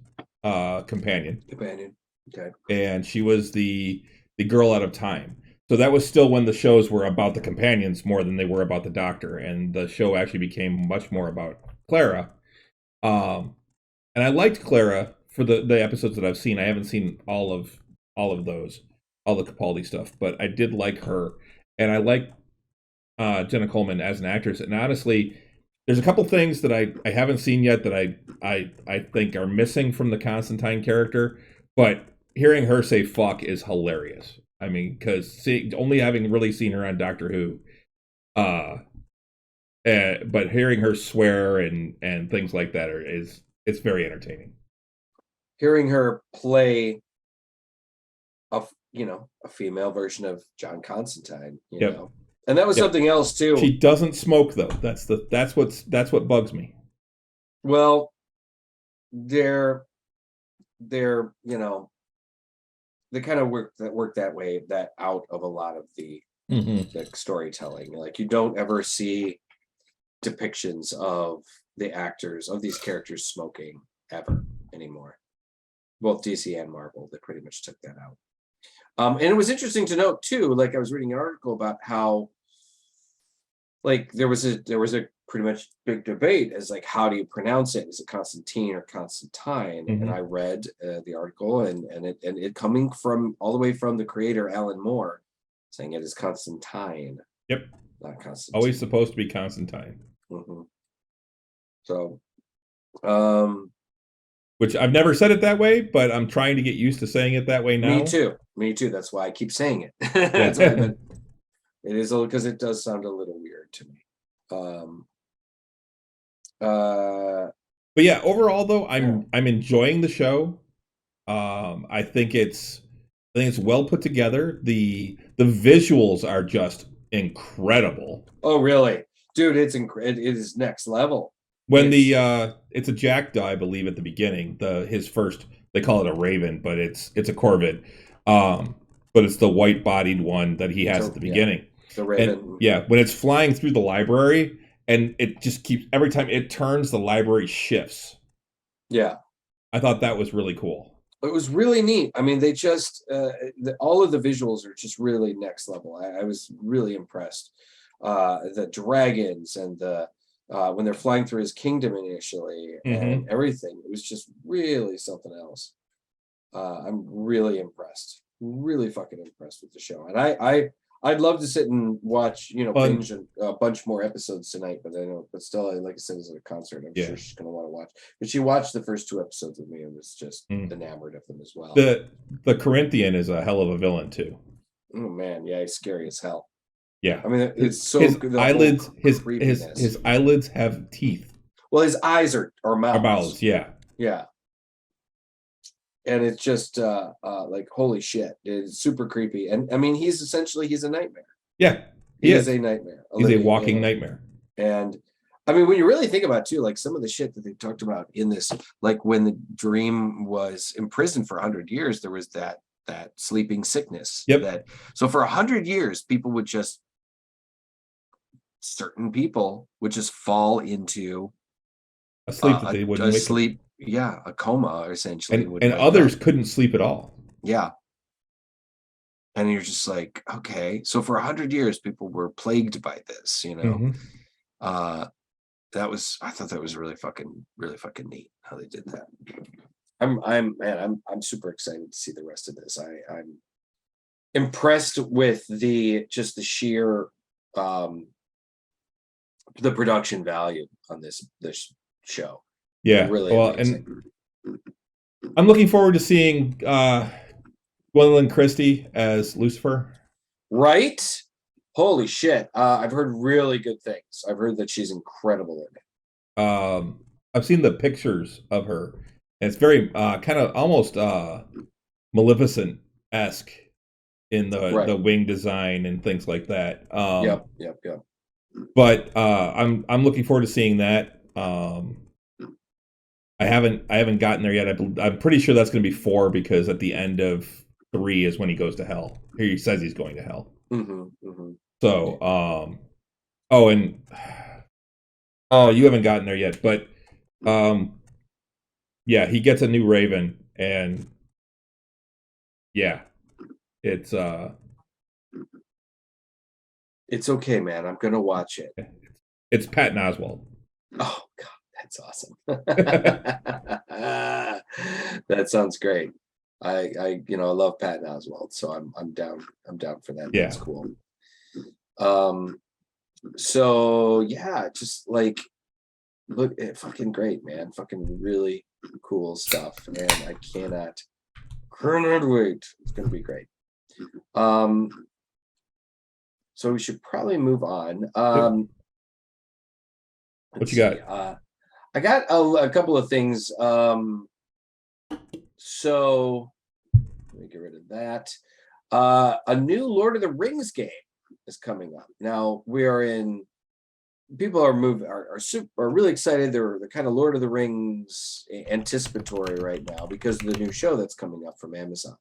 companion. Okay. And she was the girl out of time. So that was still when the shows were about the companions more than they were about the Doctor, and the show actually became much more about Clara. And I liked Clara for the episodes that I've seen. I haven't seen all of those. All the Capaldi stuff, but I did like her, and I like Jenna Coleman as an actress. And honestly, there's a couple things that I haven't seen yet that I think are missing from the Constantine character, but hearing her say "fuck" is hilarious. I mean, because only having really seen her on Doctor Who, but hearing her swear and things like that it's very entertaining. Hearing her play a female version of John Constantine, you know, and that was something else too. She doesn't smoke though. That's what bugs me. Well, there they're, they kind of work that way, that out of a lot of the storytelling. Like, you don't ever see depictions of the actors of these characters smoking ever anymore. Both DC and Marvel, they pretty much took that out. And it was interesting to note too, like I was reading an article about how, like, there was a pretty much big debate as like, how do you pronounce it? Is it Constantine or Constantine? And I read the article, and it coming from all the way from the creator Alan Moore, saying it is Constantine. Yep. Not Constantine. Always supposed to be Constantine. So, which I've never said it that way, but I'm trying to get used to saying it that way now. Me too. That's why I keep saying it. That's why it is, because it does sound a little weird to me. But yeah, overall though, I'm enjoying the show. I think it's well put together. The visuals are just incredible. Oh really, dude? It is next level. When it's a jackdaw, I believe, at the beginning. His first, they call it a raven, but it's a corvid. But it's the white bodied one that he has at the beginning. The raven. And, when it's flying through the library, and it just keeps, every time it turns, the library shifts. Yeah. I thought that was really cool. It was really neat. I mean, they just all of the visuals are just really next level. I was really impressed. The dragons and the when they're flying through his kingdom initially and everything, it was just really something else. I'm really impressed. Really fucking impressed with the show. And I'd love to sit and watch, binge a bunch more episodes tonight, but still, like I said, it's a concert. I'm sure she's gonna want to watch. But she watched the first 2 episodes with me and was just enamored of them as well. The Corinthian is a hell of a villain too. Oh man, yeah, he's scary as hell. Yeah, I mean, it's so his good. Eyelids, his eyelids have teeth. Well, his eyes are mouths. Mouths, yeah. And it's just like, holy shit, it's super creepy. And I mean, he's a nightmare. Yeah, he is a nightmare. He's a walking nightmare. And I mean, when you really think about it too, like some of the shit that they talked about in this, like when the Dream was imprisoned for 100 years, there was that sleeping sickness. Yep. So for 100 years, certain people would just fall into a sleep that they wouldn't wake sleep. Up. Yeah, a coma essentially. And others couldn't sleep at all. Yeah. And you're just like, okay. So for 100 years, people were plagued by this, I thought that was really fucking neat how they did that. I'm super excited to see the rest of this. I'm impressed with the sheer the production value on this show. Yeah, really amazing. And I'm looking forward to seeing Gwendolyn Christie as Lucifer. Right? Holy shit! I've heard really good things. I've heard that she's incredible in it. I've seen the pictures of her, and it's very kind of almost Maleficent-esque in the wing design and things like that. Yep. But I'm looking forward to seeing that. I haven't gotten there yet. I'm pretty sure that's going to be 4 because at the end of 3 is when he goes to hell. He says he's going to hell. So, you haven't gotten there yet, but he gets a new Raven, and it's okay, man. I'm gonna watch it. It's Patton Oswalt. Oh God. That's awesome. That sounds great. I love Patton Oswalt, so I'm down for that. Yeah. That's cool. So yeah, just like look, fucking great, man. Fucking really cool stuff, and I cannot wait. It's gonna be great. So we should probably move on. What you got? I got a couple of things. So let me get rid of that. A new Lord of the Rings game is coming up. Now we are in people are really excited. They're kind of Lord of the Rings anticipatory right now because of the new show that's coming up from Amazon.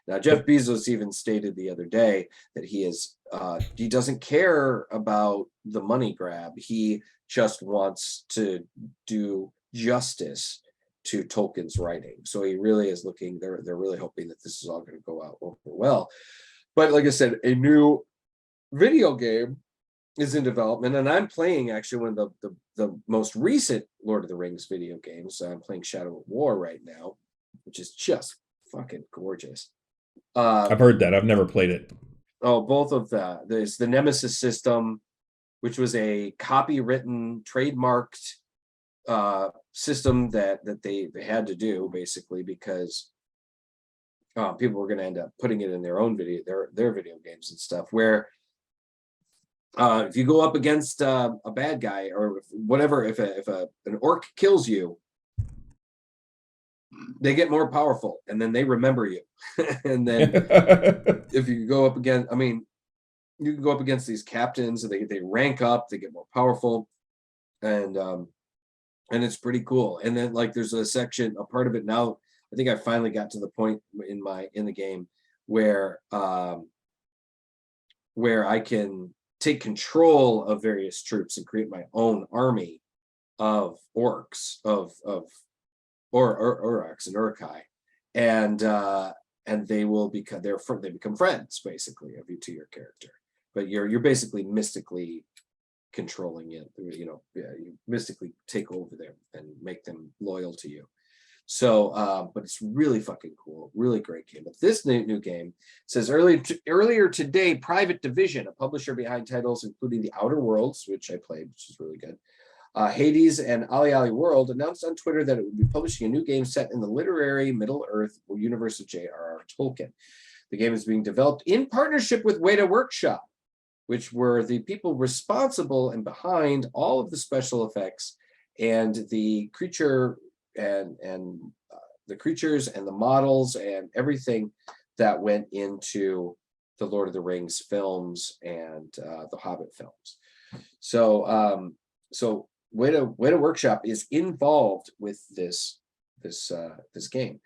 Now, Jeff Bezos even stated the other day that he doesn't care about the money grab. He just wants to do justice to Tolkien's writing. So he really is looking. They're really hoping that this is all going to go out over well. But like I said, a new video game is in development, and I'm playing actually one of the most recent Lord of the Rings video games. I'm playing Shadow of War right now, which is just fucking gorgeous. I've heard that. I've never played it. Oh, both of there's the Nemesis system, which was a copywritten, trademarked system that they had to do basically because people were going to end up putting it in their own their video games and stuff. Where if you go up against a bad guy or whatever, if an orc kills you, they get more powerful and then they remember you. And then if you go up against, you can go up against these captains and they rank up, they get more powerful, and it's pretty cool. And then like there's a part of it now. I think I finally got to the point in the game where I can take control of various troops and create my own army of orcs, of Uraks and Urkai, and they will become they become friends basically of you to your character. But you're basically mystically controlling it. You mystically take over them and make them loyal to you. So, but it's really fucking cool, really great game. But this new game says earlier today, Private Division, a publisher behind titles including The Outer Worlds, which I played, which is really good, Hades and Ali Ali World, announced on Twitter that it would be publishing a new game set in the literary Middle Earth universe of J.R.R. Tolkien. The game is being developed in partnership with Weta Workshop, which were the people responsible and behind all of the special effects and the creature and the creatures and the models and everything that went into the Lord of the Rings films and the Hobbit films. So Weta Workshop is involved with this game.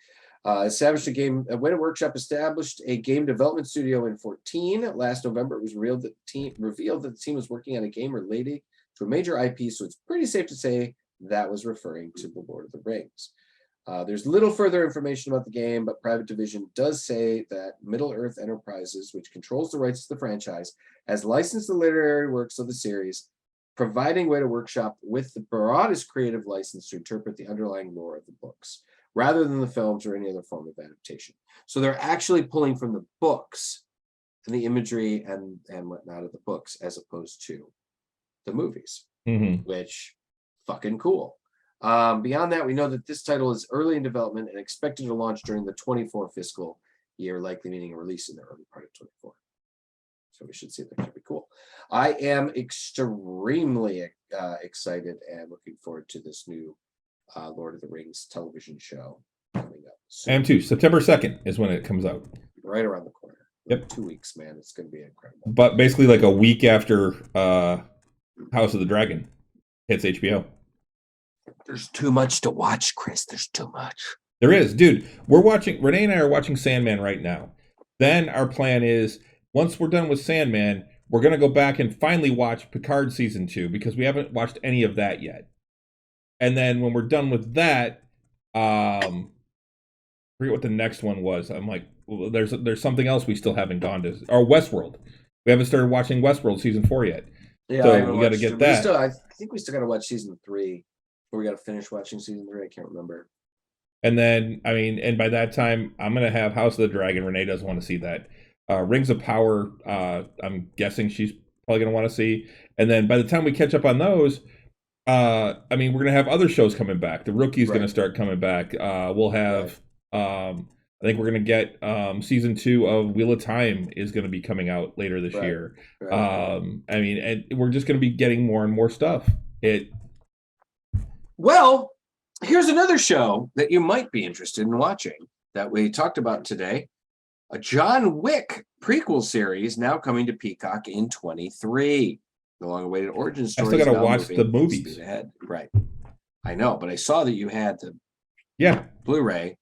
Weta Workshop established a game development studio in 2014. Last November, it was revealed that the team was working on a game related to a major IP, so it's pretty safe to say that was referring to the Lord of the Rings. There's little further information about the game, but Private Division does say that Middle-earth Enterprises, which controls the rights to the franchise, has licensed the literary works of the series, providing Weta Workshop with the broadest creative license to interpret the underlying lore of the books, rather than the films or any other form of adaptation. So they're actually pulling from the books and the imagery and whatnot of the books, as opposed to the movies, which fucking cool. Beyond that, we know that this title is early in development and expected to launch during the 24 fiscal year, likely meaning a release in the early part of 24. So we should see that. Could be cool. I am extremely excited and looking forward to this new Lord of the Rings television show coming up soon. I am too. September 2nd is when it comes out. Right around the corner. Yep. 2 weeks, man. It's going to be incredible. But basically like a week after House of the Dragon hits HBO. There's too much to watch, Chris. There's too much. There is. Dude, Renee and I are watching Sandman right now. Then our plan is, once we're done with Sandman, we're going to go back and finally watch Picard Season 2, because we haven't watched any of that yet. And then when we're done with that, I forget what the next one was. I'm like, well, there's something else we still haven't gone to. Or Westworld. We haven't started watching Westworld Season 4 yet. Yeah, so we got to get that. I think we still got to watch Season 3. Or we got to finish watching Season 3. I can't remember. And then, and by that time, I'm going to have House of the Dragon. Renee doesn't want to see that. Rings of Power, I'm guessing she's probably going to want to see. And then by the time we catch up on those, we're going to have other shows coming back. The Rookie's going to start coming back. We'll have, I think we're going to get Season 2 of Wheel of Time is going to be coming out later this year. And we're just going to be getting more and more stuff. Well, here's another show that you might be interested in watching that we talked about today. A John Wick prequel series now coming to Peacock in 23. The long-awaited origin I story. still got to now watch the moving movies. speed ahead. Right. I know, but I saw that you had the Blu-ray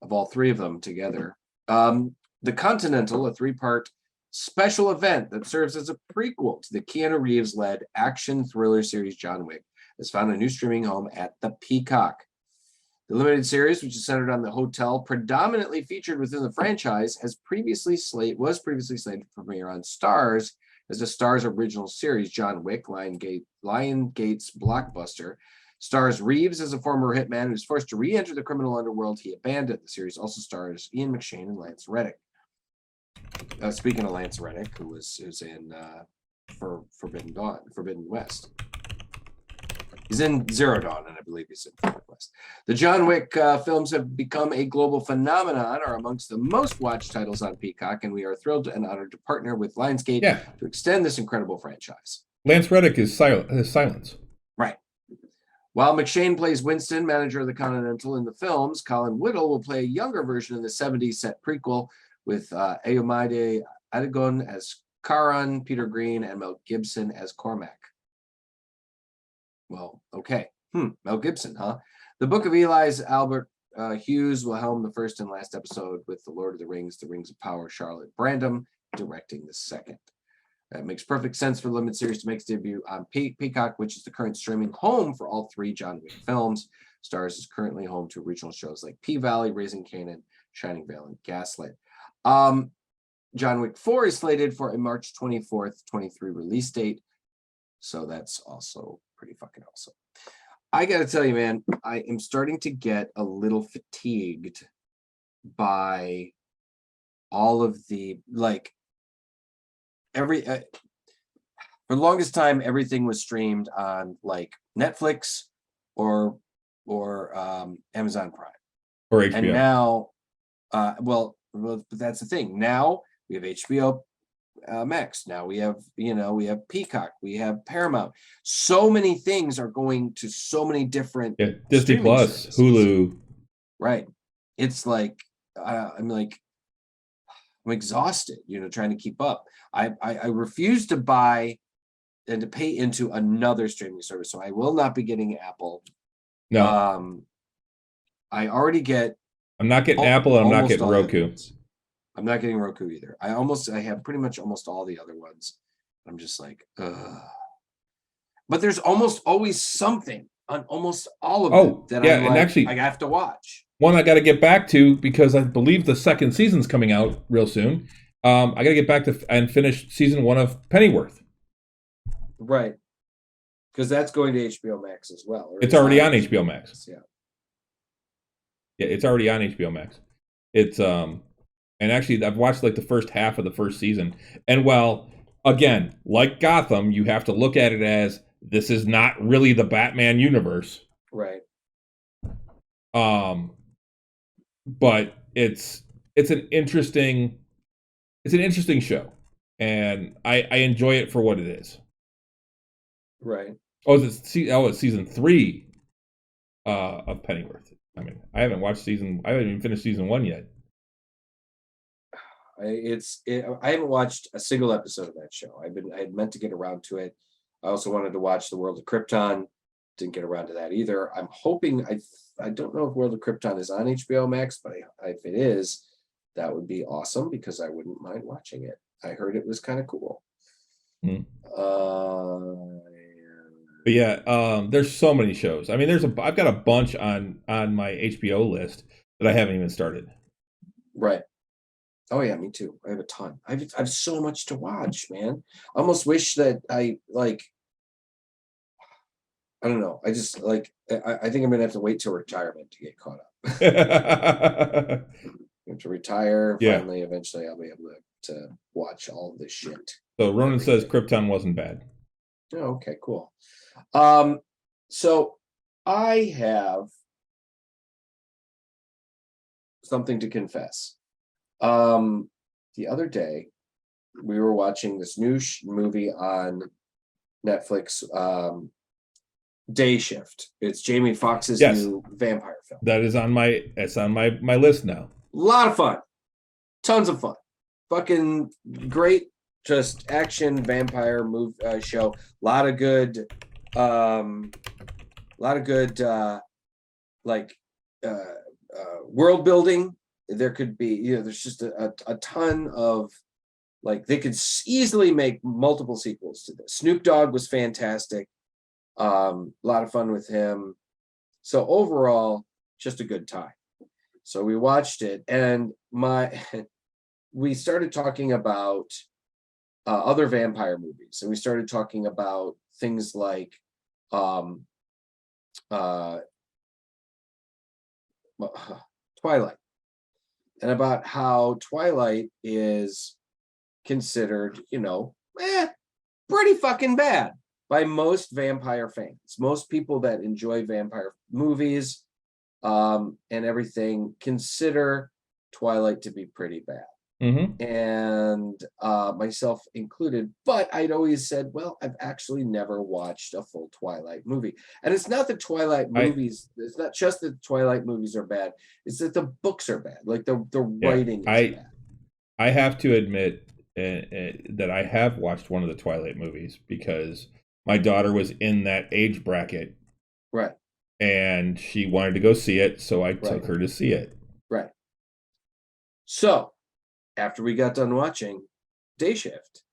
of all three of them together. The Continental, a 3-part special event that serves as a prequel to the Keanu Reeves-led action thriller series John Wick, has found a new streaming home at the Peacock. The limited series, which is centered on the hotel predominantly featured within the franchise, was previously slated to premiere on Starz as the Starz original series, John Wick, Lionsgate's blockbuster. Stars Reeves as a former hitman who's forced to re-enter the criminal underworld he abandoned. The series also stars Ian McShane and Lance Reddick. Speaking of Lance Reddick, who's in Forbidden West. He's in Zero Dawn, and I believe he's in Forbidden West. The John Wick films have become a global phenomenon, are amongst the most watched titles on Peacock, and we are thrilled and honored to partner with Lionsgate to extend this incredible franchise. Lance Reddick is silence. Right. While McShane plays Winston, manager of the Continental in the films, Colin Whittle will play a younger version in the 70s set prequel with Ayomide Adegon as Charon, Peter Green, and Mel Gibson as Cormac. Well, okay. Mel Gibson, huh? The Book of Eli's Albert Hughes will helm the first and last episode, with The Lord of the Rings of Power, Charlotte Brandom directing the second. That makes perfect sense for the limited series to make its debut on Peacock, which is the current streaming home for all three John Wick films. Starz is currently home to original shows like P-Valley, Raising Kanan, Shining Vale, and Gaslit. John Wick 4 is slated for a March 24th, 23 release date. So that's also pretty fucking awesome. I got to tell you, man, I am starting to get a little fatigued by all of the, like, for the longest time, everything was streamed on like Netflix or Amazon Prime or HBO. And now, well, but that's the thing. Now we have HBO Max. Now we have Peacock. We have Paramount. So many things are going to so many different Disney Plus, services. Hulu. Right. It's like I'm exhausted, trying to keep up. I refuse to buy and to pay into another streaming service, so I will not be getting Apple. No. I already get. I'm not getting Apple, and I'm not getting Roku. I'm not getting Roku either. I have pretty much almost all the other ones. I'm just like, ugh. But there's almost always something on almost all of them that I'm like, actually, I have to watch. One I got to get back to because I believe the second season's coming out real soon. I got to get back to and finish season 1 of Pennyworth. Right. Because that's going to HBO Max as well. It's already on HBO Max. Yeah. Yeah, it's already on HBO Max. It's and actually I've watched like the first half of the first season. And while again, like Gotham, you have to look at it as this is not really the Batman universe. Right. But it's an interesting show, and I enjoy it for what it is. Right. It's season 3 of Pennyworth. I mean, I haven't even finished season 1 yet. I haven't watched a single episode of that show. I had meant to get around to it. I also wanted to watch The World of Krypton. Didn't get around to that either. I'm hoping, I don't know if World of Krypton is on HBO Max, but if it is, that would be awesome because I wouldn't mind watching it. I heard it was kind of cool. But yeah, there's so many shows. I mean, I've got a bunch on my HBO list that I haven't even started. Right. Oh yeah, me too. I have a ton. I have so much to watch, man. I almost wish that I don't know. I just I think I'm gonna have to wait till retirement to get caught up. I have to retire. Yeah. Finally, eventually, I'll be able to watch all of this shit. So Ronan says Krypton wasn't bad. Oh, okay, cool. So I have something to confess. The other day, we were watching this new movie on Netflix, Day Shift. It's Jamie Foxx's new vampire film. That is on my list now. A lot of fun. Tons of fun. Fucking great just action vampire show. A lot of good, like world building. There could be, there's just a ton of, like, they could easily make multiple sequels to this. Snoop Dogg was fantastic. A lot of fun with him. So overall, just a good time. So we watched it, and we started talking about other vampire movies, and we started talking about things like Twilight, and about how Twilight is considered, pretty fucking bad by most vampire fans. Most people that enjoy vampire movies and everything consider Twilight to be pretty bad. Mm-hmm. And myself included, but I'd always said, well, I've actually never watched a full Twilight movie. And it's not that Twilight movies, it's not just that Twilight movies are bad, it's that the books are bad. Like the writing is bad. I have to admit that I have watched one of the Twilight movies because my daughter was in that age bracket. Right. And she wanted to go see it, so I took her to see it. Right. So, after we got done watching Day Shift,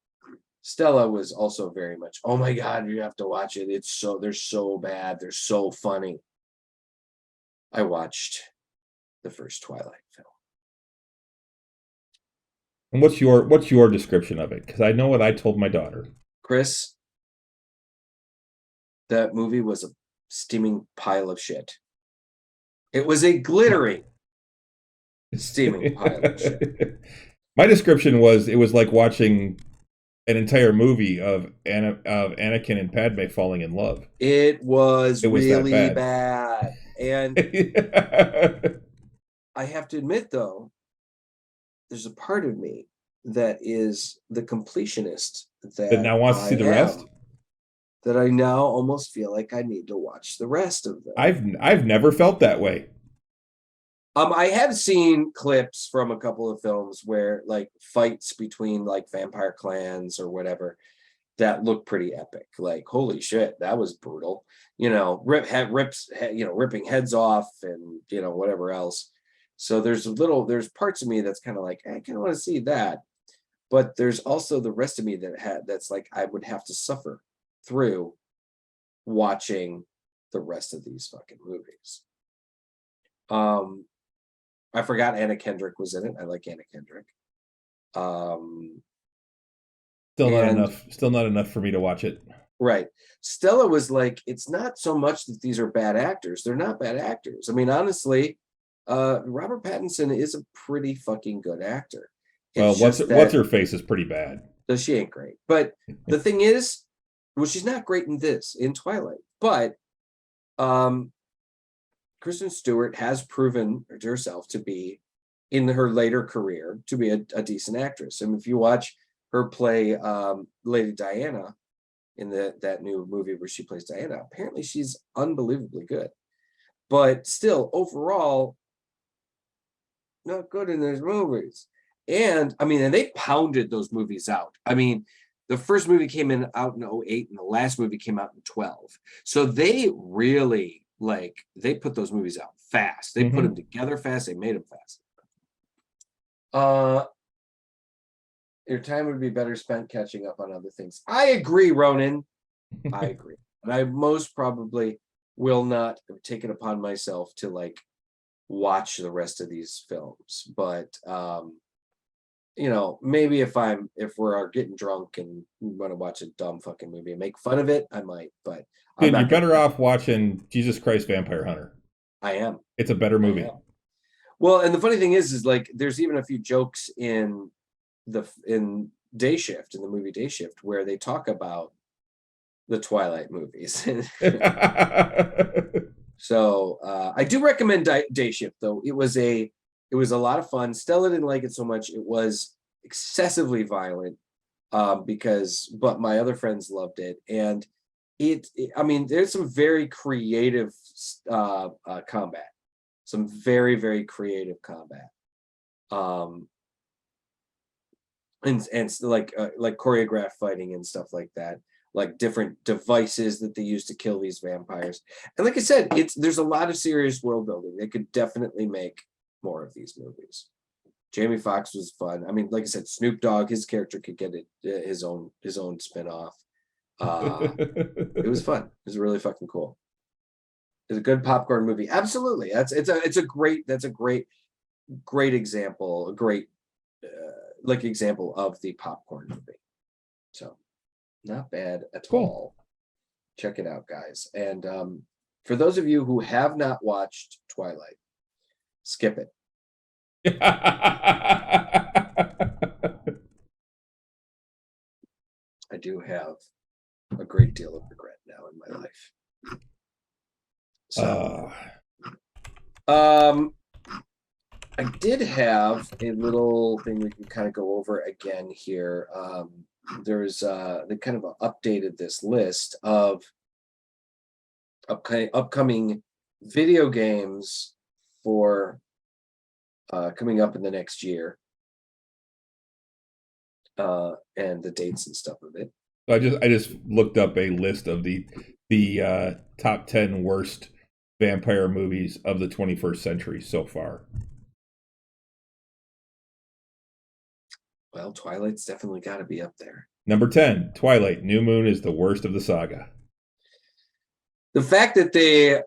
Stella was also very much, oh my God, you have to watch it. They're so bad. They're so funny. I watched the first Twilight film. And what's your description of it? Because I know what I told my daughter. Chris, that movie was a steaming pile of shit. It was a glittering steaming pile of shit. My description was, it was like watching an entire movie of Anakin and Padme falling in love. It was really bad. And I have to admit, though, there's a part of me that is the completionist that now wants to see the rest. That I now almost feel like I need to watch the rest of them. I've never felt that way. I have seen clips from a couple of films where, like, fights between, like, vampire clans or whatever that look pretty epic. Like, holy shit, that was brutal. Ripping heads off and whatever else. So there's parts of me that's kind of like, I kind of want to see that, but there's also the rest of me that's like, I would have to suffer through watching the rest of these fucking movies. I forgot Anna Kendrick was in it. I like Anna Kendrick. Still not enough for me to watch it. Right. Stella was like, it's not so much that these are bad actors. They're not bad actors. I mean, honestly, Robert Pattinson is a pretty fucking good actor. It's what's her face is pretty bad. So she ain't great. But the thing is, well, she's not great in Twilight. But Kristen Stewart has proven to herself to be, in her later career, to be a decent actress. And if you watch her play Lady Diana in that new movie where she plays Diana, apparently she's unbelievably good. But still, overall, not good in those movies. And I mean, and they pounded those movies out. I mean, the first movie came out in 2008 and the last movie came out in 2012. So they really, they put those movies out fast. They put them together fast. They made them fast. Your time would be better spent catching up on other things. I agree, Ronan. I agree. And I most probably will not take it upon myself to watch the rest of these films. But maybe if we're getting drunk and want to watch a dumb fucking movie and make fun of it, I might. But dude, you're better off watching Jesus Christ Vampire Hunter. I am. It's a better movie. Well, and the funny thing is there's even a few jokes in Day Shift, in the movie Day Shift, where they talk about the Twilight movies. So I do recommend Day Shift, though. It was a lot of fun. Stella didn't like it so much. It was excessively violent, but my other friends loved it. And I mean, there's some very creative combat. Some very, very creative combat. and like choreographed fighting and stuff like that, like different devices that they use to kill these vampires. And like I said, there's a lot of serious world building. They could definitely make more of these movies. Jamie Foxx was fun. I mean, like I said, Snoop Dogg, his character could get his own spin-off. It was fun. It was really fucking cool. It's a good popcorn movie. Absolutely. It's a great example, a great example of the popcorn movie. So not bad at all. Check it out, guys. And for those of you who have not watched Twilight, skip it. I do have a great deal of regret now in my life. So I did have a little thing we can kind of go over again here. There's they kind of updated this list of upcoming video games for coming up in the next year, and the dates and stuff of it. I just looked up a list of the top 10 worst vampire movies of the 21st century so far. Well, Twilight's definitely got to be up there. Number 10, Twilight. New Moon is the worst of the saga. The fact that they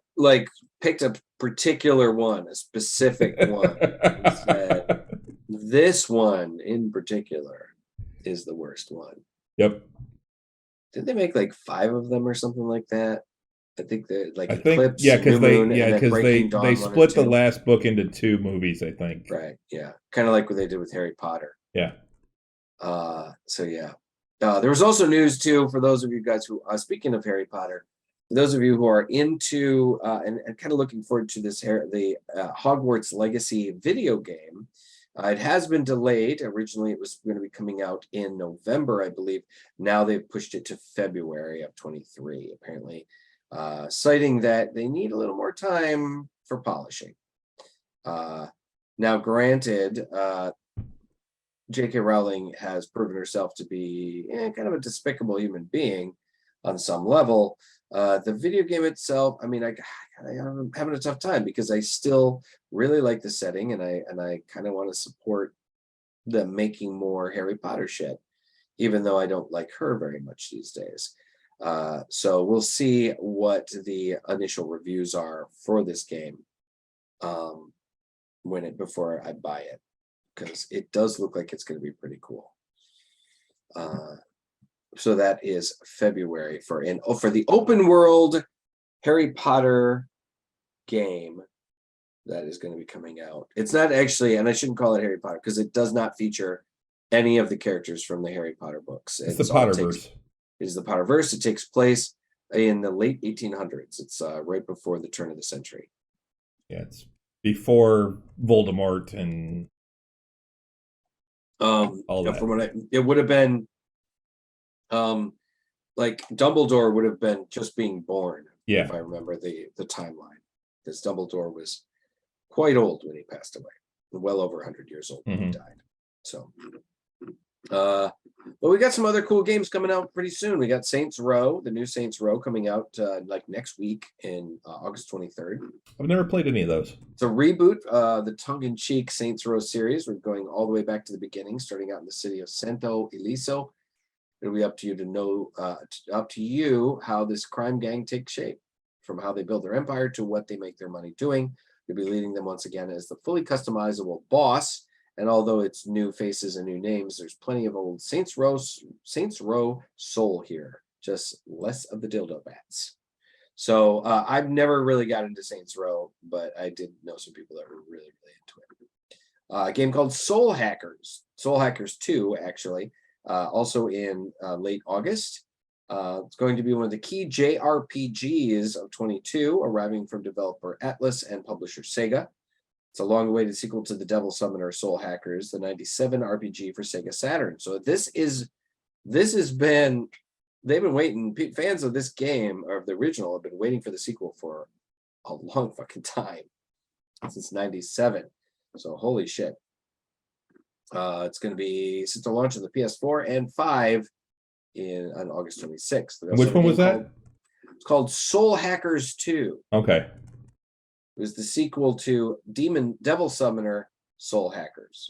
picked a particular one, a specific one, and said this one in particular is the worst one. Yep. Did they make 5 of them or something like that? I think they're Eclipse, because they split the last book into 2 movies, I think. Right. Yeah. Kind of like what they did with Harry Potter. Yeah. So yeah. There was also news too for those of you guys who speaking of Harry Potter, for those of you who are into and kind of looking forward to the Hogwarts Legacy video game. It has been delayed. Originally, it was going to be coming out in November, I believe. Now they've pushed it to February of 23, apparently, citing that they need a little more time for polishing. Now, granted, J.K. Rowling has proven herself to be kind of a despicable human being on some level. The video game itself, I mean, I'm having a tough time because I still really like the setting, and I kind of want to support them making more Harry Potter shit, even though I don't like her very much these days. So we'll see what the initial reviews are for this game before I buy it, because it does look like it's going to be pretty cool. So that is February for the open world Harry Potter game that is going to be coming out. It's not actually, and I shouldn't call it Harry Potter because it does not feature any of the characters from the Harry Potter books. It's the Potterverse. It is the Potterverse. It takes place in the late 1800s. It's right before the turn of the century. Yeah, it's before Voldemort and all that. From what it would have been. Dumbledore would have been just being born, if I remember the timeline, because Dumbledore was quite old when he passed away, well over 100 years old when he died. So, but we got some other cool games coming out pretty soon. We got Saints Row, the new Saints Row, coming out next week in August 23rd. I've never played any of those. It's a reboot, the tongue-in-cheek Saints Row series. We're going all the way back to the beginning, starting out in the city of Santo Ileso. It'll be up to you to know, up to you how this crime gang takes shape, from how they build their empire to what they make their money doing. You'll be leading them once again as the fully customizable boss. And although it's new faces and new names, there's plenty of old Saints Row soul here, just less of the dildo bats. So I've never really got into Saints Row, but I did know some people that were really, really into it. A game called Soul Hackers 2, actually. Also in late August. It's going to be one of the key JRPGs of 22, arriving from developer Atlas and publisher Sega. It's a long-awaited sequel to the Devil Summoner Soul Hackers, the 97 RPG for Sega Saturn. So they've been waiting, fans of this game, or of the original, have been waiting for the sequel for a long fucking time, since 97. So holy shit. It's going to be set to launch on the PS4 and 5 on August 26th. Which one was that? It's called Soul Hackers 2. Okay. It was the sequel to Devil Summoner Soul Hackers.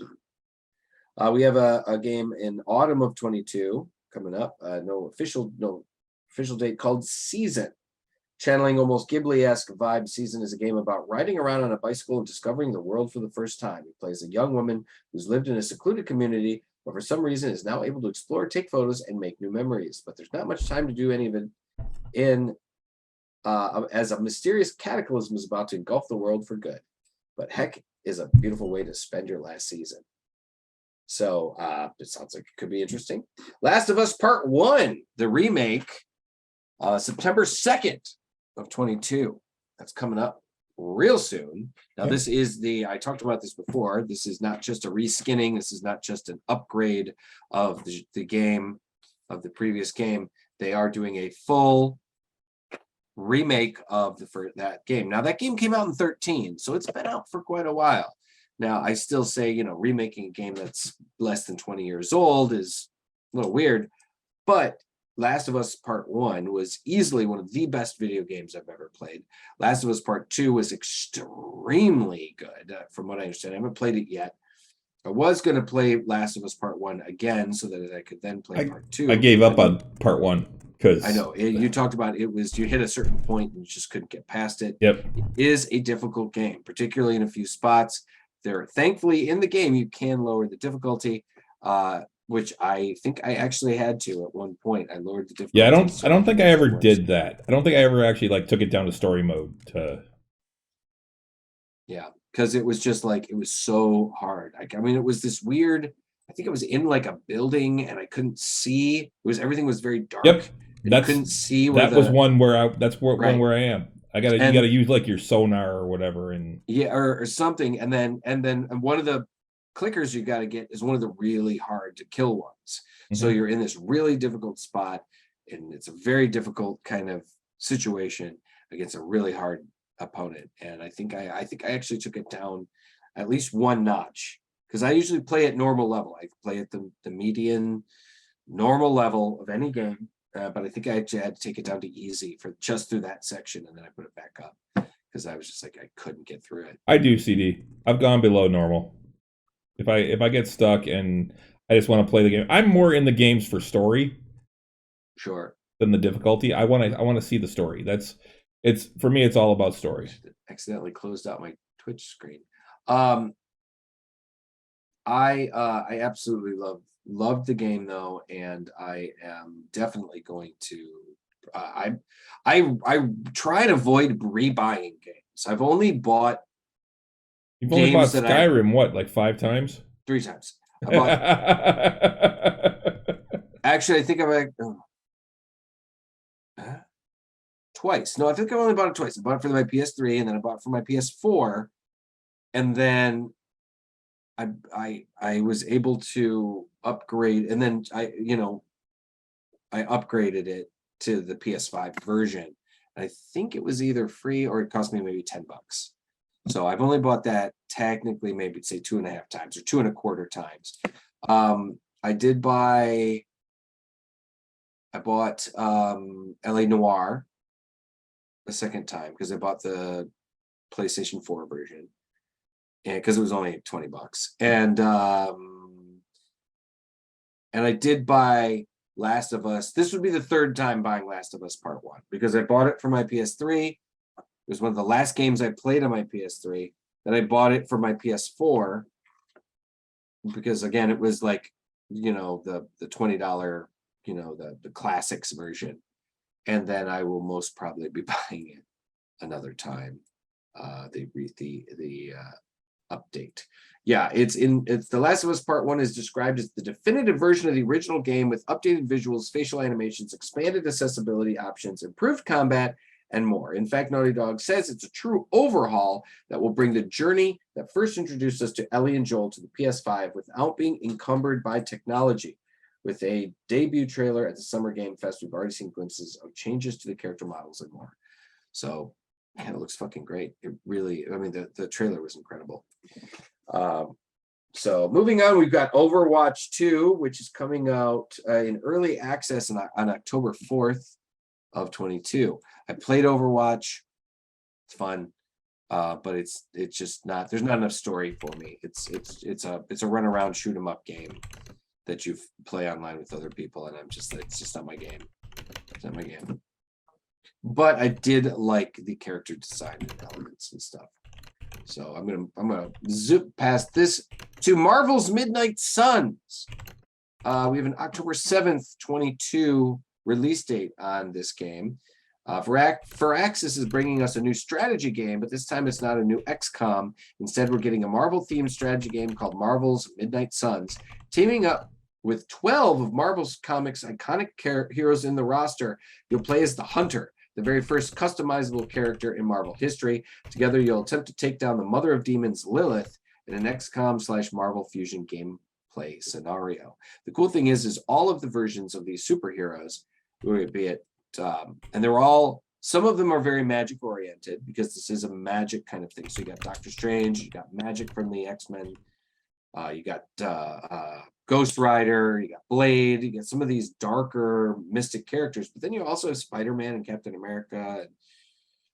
We have a game in autumn of 22 coming up. No official date, called Season. Channeling almost Ghibli-esque vibe, Season is a game about riding around on a bicycle and discovering the world for the first time. He plays a young woman who's lived in a secluded community, but for some reason is now able to explore, take photos, and make new memories. But there's not much time to do any of it as a mysterious cataclysm is about to engulf the world for good. But heck is a beautiful way to spend your last season. So it sounds like it could be interesting. Last of Us Part 1, the remake, September 2nd of 22. That's coming up real soon. Now, this is I talked about this before. This is not just a reskinning. This is not just an upgrade of the game, of the previous game. They are doing a full remake of that game. Now, that game came out in 2013, so it's been out for quite a while. Now, I still say, remaking a game that's less than 20 years old is a little weird, but Last of Us Part 1 was easily one of the best video games I've ever played. Last of Us Part 2 was extremely good, from what I understand. I haven't played it yet. I was going to play Last of Us Part 1 again so that I could then play Part 2. I gave up on Part 1 because I know you talked about you hit a certain point and you just couldn't get past it. Yep. It is a difficult game, particularly in a few spots. Thankfully in the game you can lower the difficulty, which I think I actually had to at one point. I lowered the difficulty. Yeah, I don't think I ever did that. I don't think I ever actually took it down to story mode to. Yeah, because it was just it was so hard. It was this weird. I think it was in a building and I couldn't see. Everything was very dark. Yep, I couldn't see. Was one where one where I am. You gotta use your sonar or whatever or something, and then one of the clickers you got to get is one of the really hard to kill ones. Mm-hmm. So you're in this really difficult spot, and it's a very difficult kind of situation against a really hard opponent. And I think I actually took it down at least one notch, because I usually play at normal level. I play at the median normal level of any game, but I think I actually had to take it down to easy for just through that section, and then I put it back up because I was just I couldn't get through it. I do CD. I've gone below normal. If I get stuck and I just want to play the game, I'm more in the games for story. Sure. Than the difficulty. I want to see the story. It's for me. It's all about story. Accidentally closed out my Twitch screen. I absolutely loved the game though, and I am definitely going to. I try and avoid rebuying games. I've only bought. You've only bought Skyrim, 5 times? 3 times. Actually, I think I've twice. No, I think I only bought it twice. I bought it for my PS3, and then I bought it for my PS4, and then I was able to upgrade, and then I upgraded it to the PS5 version. I think it was either free or it cost me maybe $10. So I've only bought that technically maybe say 2.5 times or 2.25 times. I bought LA Noire a second time because I bought the PlayStation 4 version, and because it was only $20. And I did buy Last of Us. This would be the third time buying Last of Us Part 1 because I bought it for my PS3. It was one of the last games I played on my PS3. Then I bought it for my PS4 because again, it was the $20, the classics version. And then I will most probably be buying it another time. The update. Yeah, it's The Last of Us Part 1 is described as the definitive version of the original game with updated visuals, facial animations, expanded accessibility options, improved combat, and more. In fact, Naughty Dog says it's a true overhaul that will bring the journey that first introduced us to Ellie and Joel to the PS5 without being encumbered by technology. With a debut trailer at the Summer Game Fest, we've already seen glimpses of changes to the character models and more. So, man, it looks fucking great. It really, the trailer was incredible. So moving on, we've got Overwatch 2, which is coming out in early access on October 4th of 22. I played Overwatch. It's fun. But it's just not, there's not enough story for me. It's a run around shoot 'em up game that you play online with other people, and it's just not my game. It's not my game. But I did like the character design and elements and stuff. So I'm gonna zip past this to Marvel's Midnight Suns. We have an October 7th, 22 release date on this game. Firaxis is bringing us a new strategy game, but this time it's not a new XCOM. Instead, we're getting a Marvel-themed strategy game called Marvel's Midnight Suns, teaming up with 12 of Marvel's comics' iconic heroes in the roster. You'll play as the Hunter, the very first customizable character in Marvel history. Together, you'll attempt to take down the Mother of Demons, Lilith, in an XCOM/Marvel Fusion gameplay scenario. The cool thing is all of the versions of these superheroes, be it and they're all, some of them are very magic oriented because this is a magic kind of thing. So you got Doctor Strange, you got magic from the X-Men, you got Ghost Rider, you got Blade, you got some of these darker mystic characters, but then you also have Spider-Man and Captain America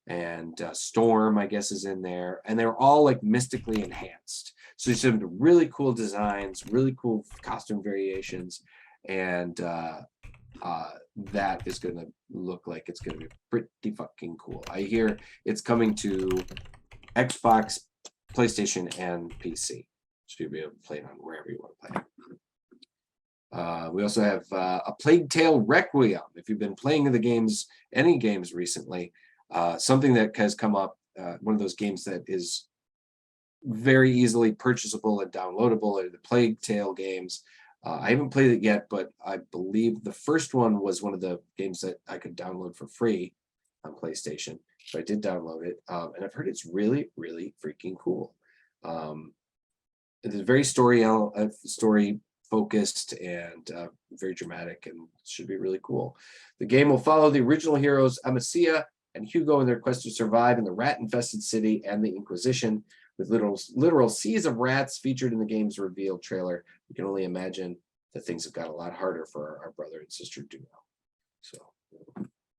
and Storm, I guess, is in there, and they're all like mystically enhanced. So there's some really cool designs, really cool costume variations, and that is going to look like it's going to be pretty fucking cool. I hear it's coming to Xbox, PlayStation, and PC. So you'll be able to play it on wherever you want to play it. We also have A Plague Tale Requiem. If you've been playing the games, any games recently, something that has come up, one of those games that is very easily purchasable and downloadable are the Plague Tale games. I haven't played it yet, but I believe the first one was one of the games that I could download for free on PlayStation. So I did download it, and I've heard it's really, really freaking cool. It's very story focused and very dramatic, and should be really cool. The game will follow the original heroes Amicia and Hugo in their quest to survive in the rat-infested city and the Inquisition. With literal seas of rats featured in the game's reveal trailer, we can only imagine that things have got a lot harder for our brother and sister duo. So,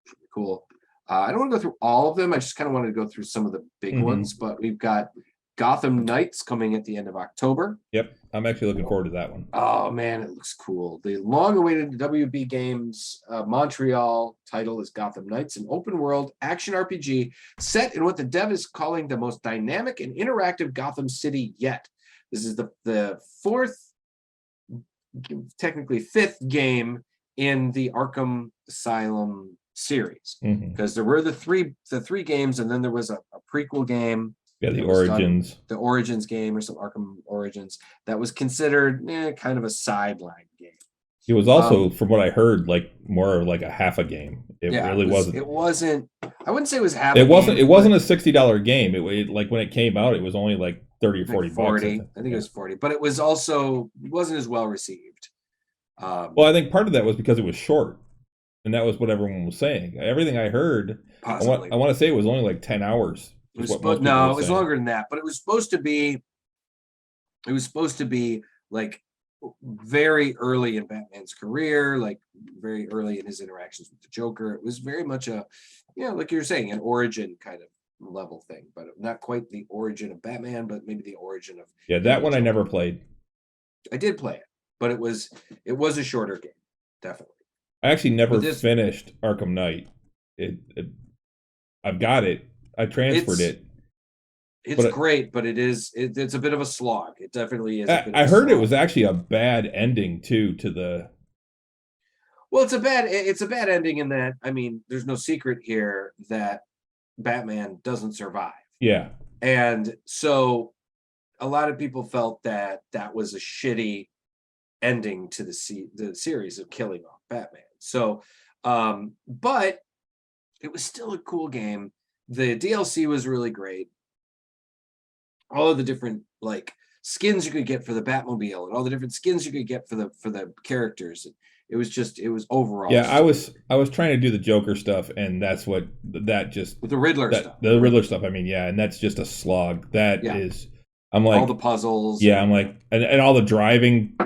should be cool. I don't want to go through all of them. I just kind of wanted to go through some of the big ones, but we've got Gotham Knights coming at the end of October. Yep, I'm actually looking forward to that one. Oh man, it looks cool. The long-awaited WB Games Montreal title is Gotham Knights, an open-world action RPG set in what the dev is calling the most dynamic and interactive Gotham City yet. This is the fourth, technically fifth game in the Arkham Asylum series, because there were the three games, and then there was a prequel game. Yeah, the Origins. The Origins game, or some Arkham Origins, that was considered kind of a sideline game. It was also, from what I heard, like more like a half a game. It really wasn't. It wasn't. I wouldn't say it was half. It wasn't. It wasn't a $60 game. It like when it came out, it was only like 30 or 40 bucks. I think it was 40, but it was also wasn't as well received. Well, I think part of that was because it was short, and that was what everyone was saying. Everything I heard, I want to say it was only like 10 hours. It was no, it was longer than that, but it was supposed to be. It was supposed to be like very early in Batman's career, like very early in his interactions with the Joker. It was very much a, like you were saying, an origin kind of level thing, but not quite the origin of Batman, but maybe the origin of. Yeah, that one I never played. I did play it, but it was a shorter game, definitely. I actually never finished Arkham Knight. I've got it. I transferred it. It's great, but it's a bit of a slog. It definitely is. I heard it was actually a bad ending too to the. Well, it's a bad ending in that, I mean, there's no secret here that Batman doesn't survive. Yeah. And so a lot of people felt that was a shitty ending to the series of killing off Batman. So, but it was still a cool game. The DLC was really great. All of the different like skins you could get for the Batmobile and all the different skins you could get for the characters. It was overall. Yeah, I was trying to do the Joker stuff, and that's what that just with the Riddler stuff. The Riddler stuff. I mean, yeah, and that's just a slog. That is I'm like all the puzzles. yeah, I'm like and all the driving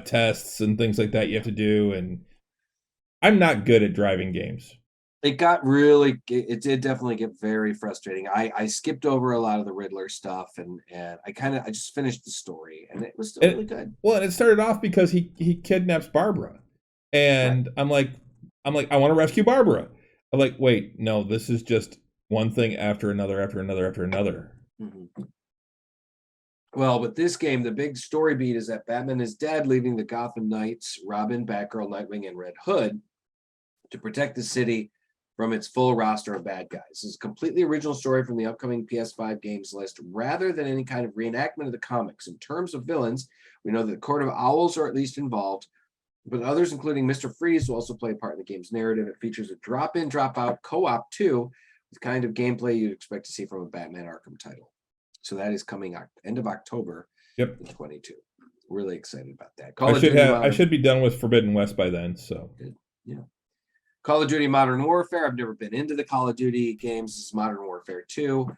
tests and things like that you have to do, and I'm not good at driving games. It got really, it did definitely get very frustrating. I skipped over a lot of the Riddler stuff, and I just finished the story, and it was still really good. Well, and it started off because he kidnaps Barbara, and Right. I'm like I want to rescue Barbara. I'm like, wait, no, this is just one thing after another after another after another. Mm-hmm. Well, with this game, the big story beat is that Batman is dead, leaving the Gotham Knights, Robin, Batgirl, Nightwing, and Red Hood to protect the city from its full roster of bad guys. This is a completely original story from the upcoming PS5 games list, rather than any kind of reenactment of the comics. In terms of villains, we know that the Court of Owls are at least involved, but others, including Mr. Freeze, will also play a part in the game's narrative. It features a drop-in, drop-out co-op too, with kind of gameplay you'd expect to see from a Batman Arkham title. So that is coming end of October. Yep. 22. Really excited about that. I should be done with Forbidden West by then. So good. Yeah. Call of Duty Modern Warfare. I've never been into the Call of Duty games. This is Modern Warfare 2.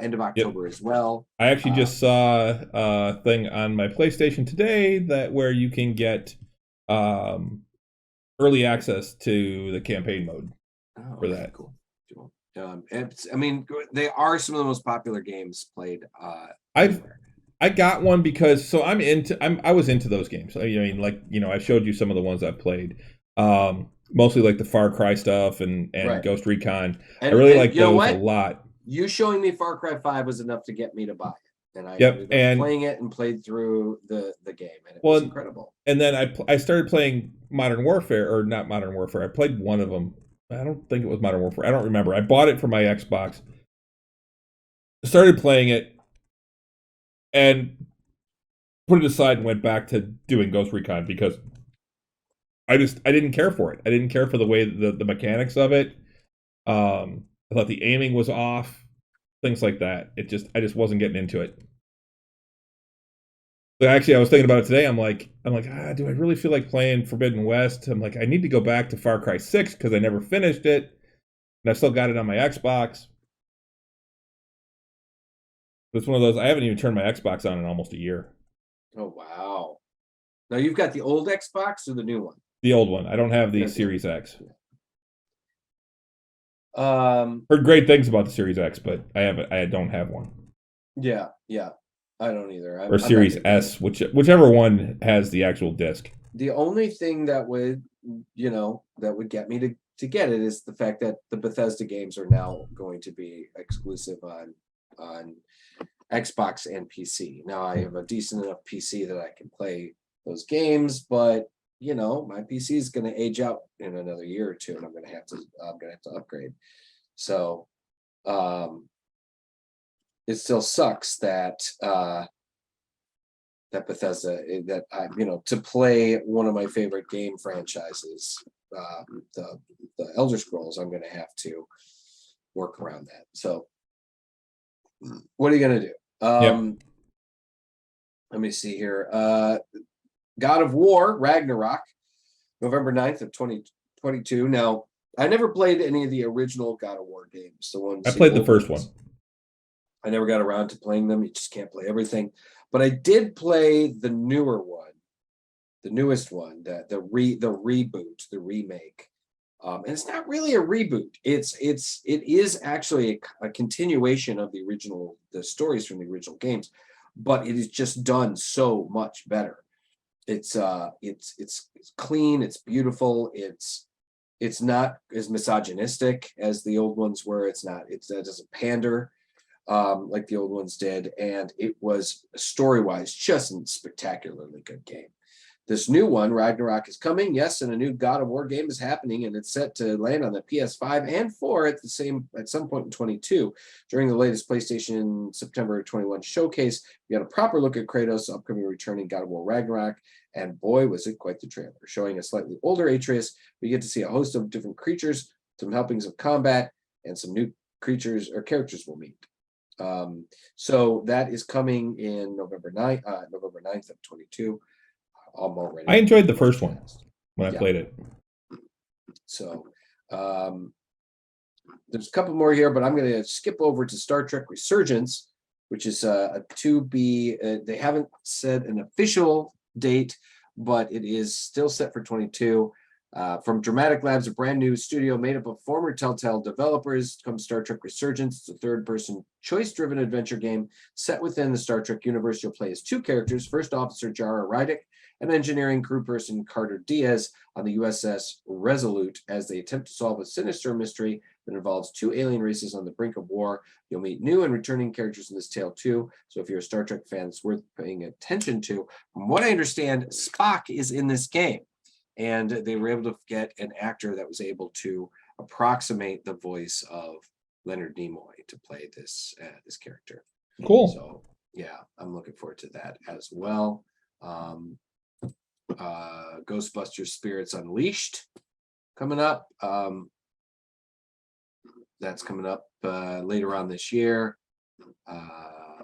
End of October as well. I actually just saw a thing on my PlayStation today where you can get early access to the campaign mode for that. Cool. They are some of the most popular games played. I got one because I was into those games. I showed you some of the ones I've played. Mostly like the Far Cry stuff and right. Ghost Recon. I really like those a lot. You showing me Far Cry 5 was enough to get me to buy it. And I ended up playing it and played through the game, and it was incredible. And then I started playing Modern Warfare, or not Modern Warfare. I played one of them. I don't think it was Modern Warfare. I don't remember. I bought it for my Xbox. Started playing it and put it aside and went back to doing Ghost Recon because I didn't care for it. I didn't care for the way the mechanics of it. I thought the aiming was off, things like that. I just wasn't getting into it. But actually, I was thinking about it today. I'm like, do I really feel like playing Forbidden West? I'm like, I need to go back to Far Cry 6 because I never finished it, and I still got it on my Xbox. It's one of those. I haven't even turned my Xbox on in almost a year. Oh wow! Now you've got the old Xbox or the new one? The old one. I don't have the Series X. Heard great things about the Series X, but I don't have one. Yeah, I don't either. Or Series S, whichever one has the actual disc. The only thing that would get me to get it is the fact that the Bethesda games are now going to be exclusive on Xbox and PC. Now I have a decent enough PC that I can play those games, but my PC is going to age out in another year or two, and I'm going to have to upgrade. So, it still sucks that Bethesda to play one of my favorite game franchises, the Elder Scrolls, I'm going to have to work around that. So, what are you going to do? Let me see here. God of War Ragnarok, November 9th of 2022. Now, I never played any of the original God of War games. The ones I played the first one. I never got around to playing them. You just can't play everything. But I did play the newer one, the newest one, the reboot, the remake. And it's not really a reboot. It is actually a continuation of the stories from the original games, but it is just done so much better. It's clean, it's beautiful, it's not as misogynistic as the old ones were. It doesn't pander like the old ones did, and it was story-wise just a spectacularly good game. This new one, Ragnarok, is coming, yes, and a new God of War game is happening, and it's set to land on the PS5 and 4 at some point in 22. During the latest PlayStation September 21 showcase, we got a proper look at Kratos' upcoming returning God of War Ragnarok, and boy, was it quite the trailer. Showing a slightly older Atreus, we get to see a host of different creatures, some helpings of combat, and some new creatures or characters we'll meet. So that is coming in November 9th of 22. I enjoyed the first one when I played it. So there's a couple more here, but I'm going to skip over to Star Trek Resurgence, which is a to be. They haven't said an official date, but it is still set for 22. From Dramatic Labs, a brand new studio made up of former Telltale developers, comes Star Trek Resurgence. It's a third-person, choice-driven adventure game set within the Star Trek universe. You'll play as two characters: First Officer Jara Rydick and engineering crew person Carter Diaz on the USS Resolute as they attempt to solve a sinister mystery that involves two alien races on the brink of war. You'll meet new and returning characters in this tale too. So if you're a Star Trek fan, it's worth paying attention to. From what I understand, Spock is in this game. And they were able to get an actor that was able to approximate the voice of Leonard Nimoy to play this character. Cool. So yeah, I'm looking forward to that as well. Ghostbusters Spirits Unleashed coming up. That's coming up later on this year.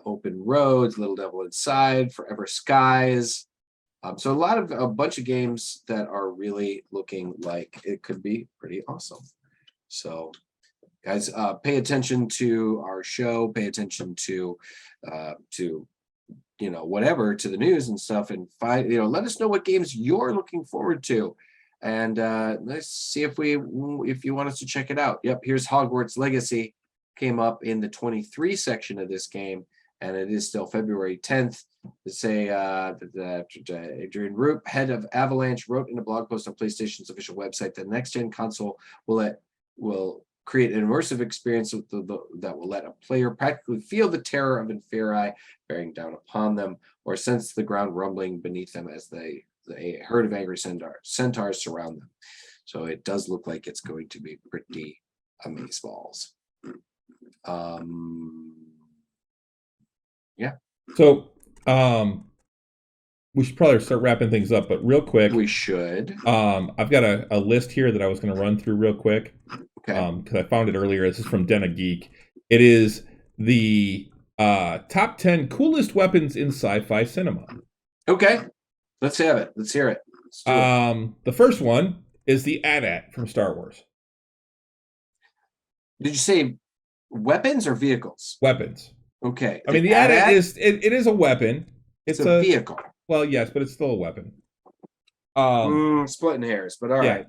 Open Roads, Little Devil Inside, Forever Skies. So a bunch of games that are really looking like it could be pretty awesome. So guys, pay attention to our show, pay attention to whatever, to the news and stuff, and let us know what games you're looking forward to. And let's see if you want us to check it out. Yep, here's Hogwarts Legacy, came up in the 23 section of this game, and it is still February 10th. To say that Adrian Roop, head of Avalanche, wrote in a blog post on PlayStation's official website that next-gen console will create an immersive experience that will let a player practically feel the terror of Inferi bearing down upon them, or sense the ground rumbling beneath them as a herd of angry centaurs surround them. So it does look like it's going to be pretty amazeballs. Yeah. So we should probably start wrapping things up, but real quick, we should. I've got a list here that I was going to run through real quick. Okay. Because I found it earlier. This is from Den of Geek. It is the top 10 coolest weapons in sci-fi cinema. Okay, let's have it. Let's hear it. Let's do it. The first one is the AT-AT from Star Wars. Did you say weapons or vehicles? Weapons. Okay. I mean, the AT-AT is it is a weapon. It's a vehicle. Well, yes, but it's still a weapon. Splitting hairs, but all right.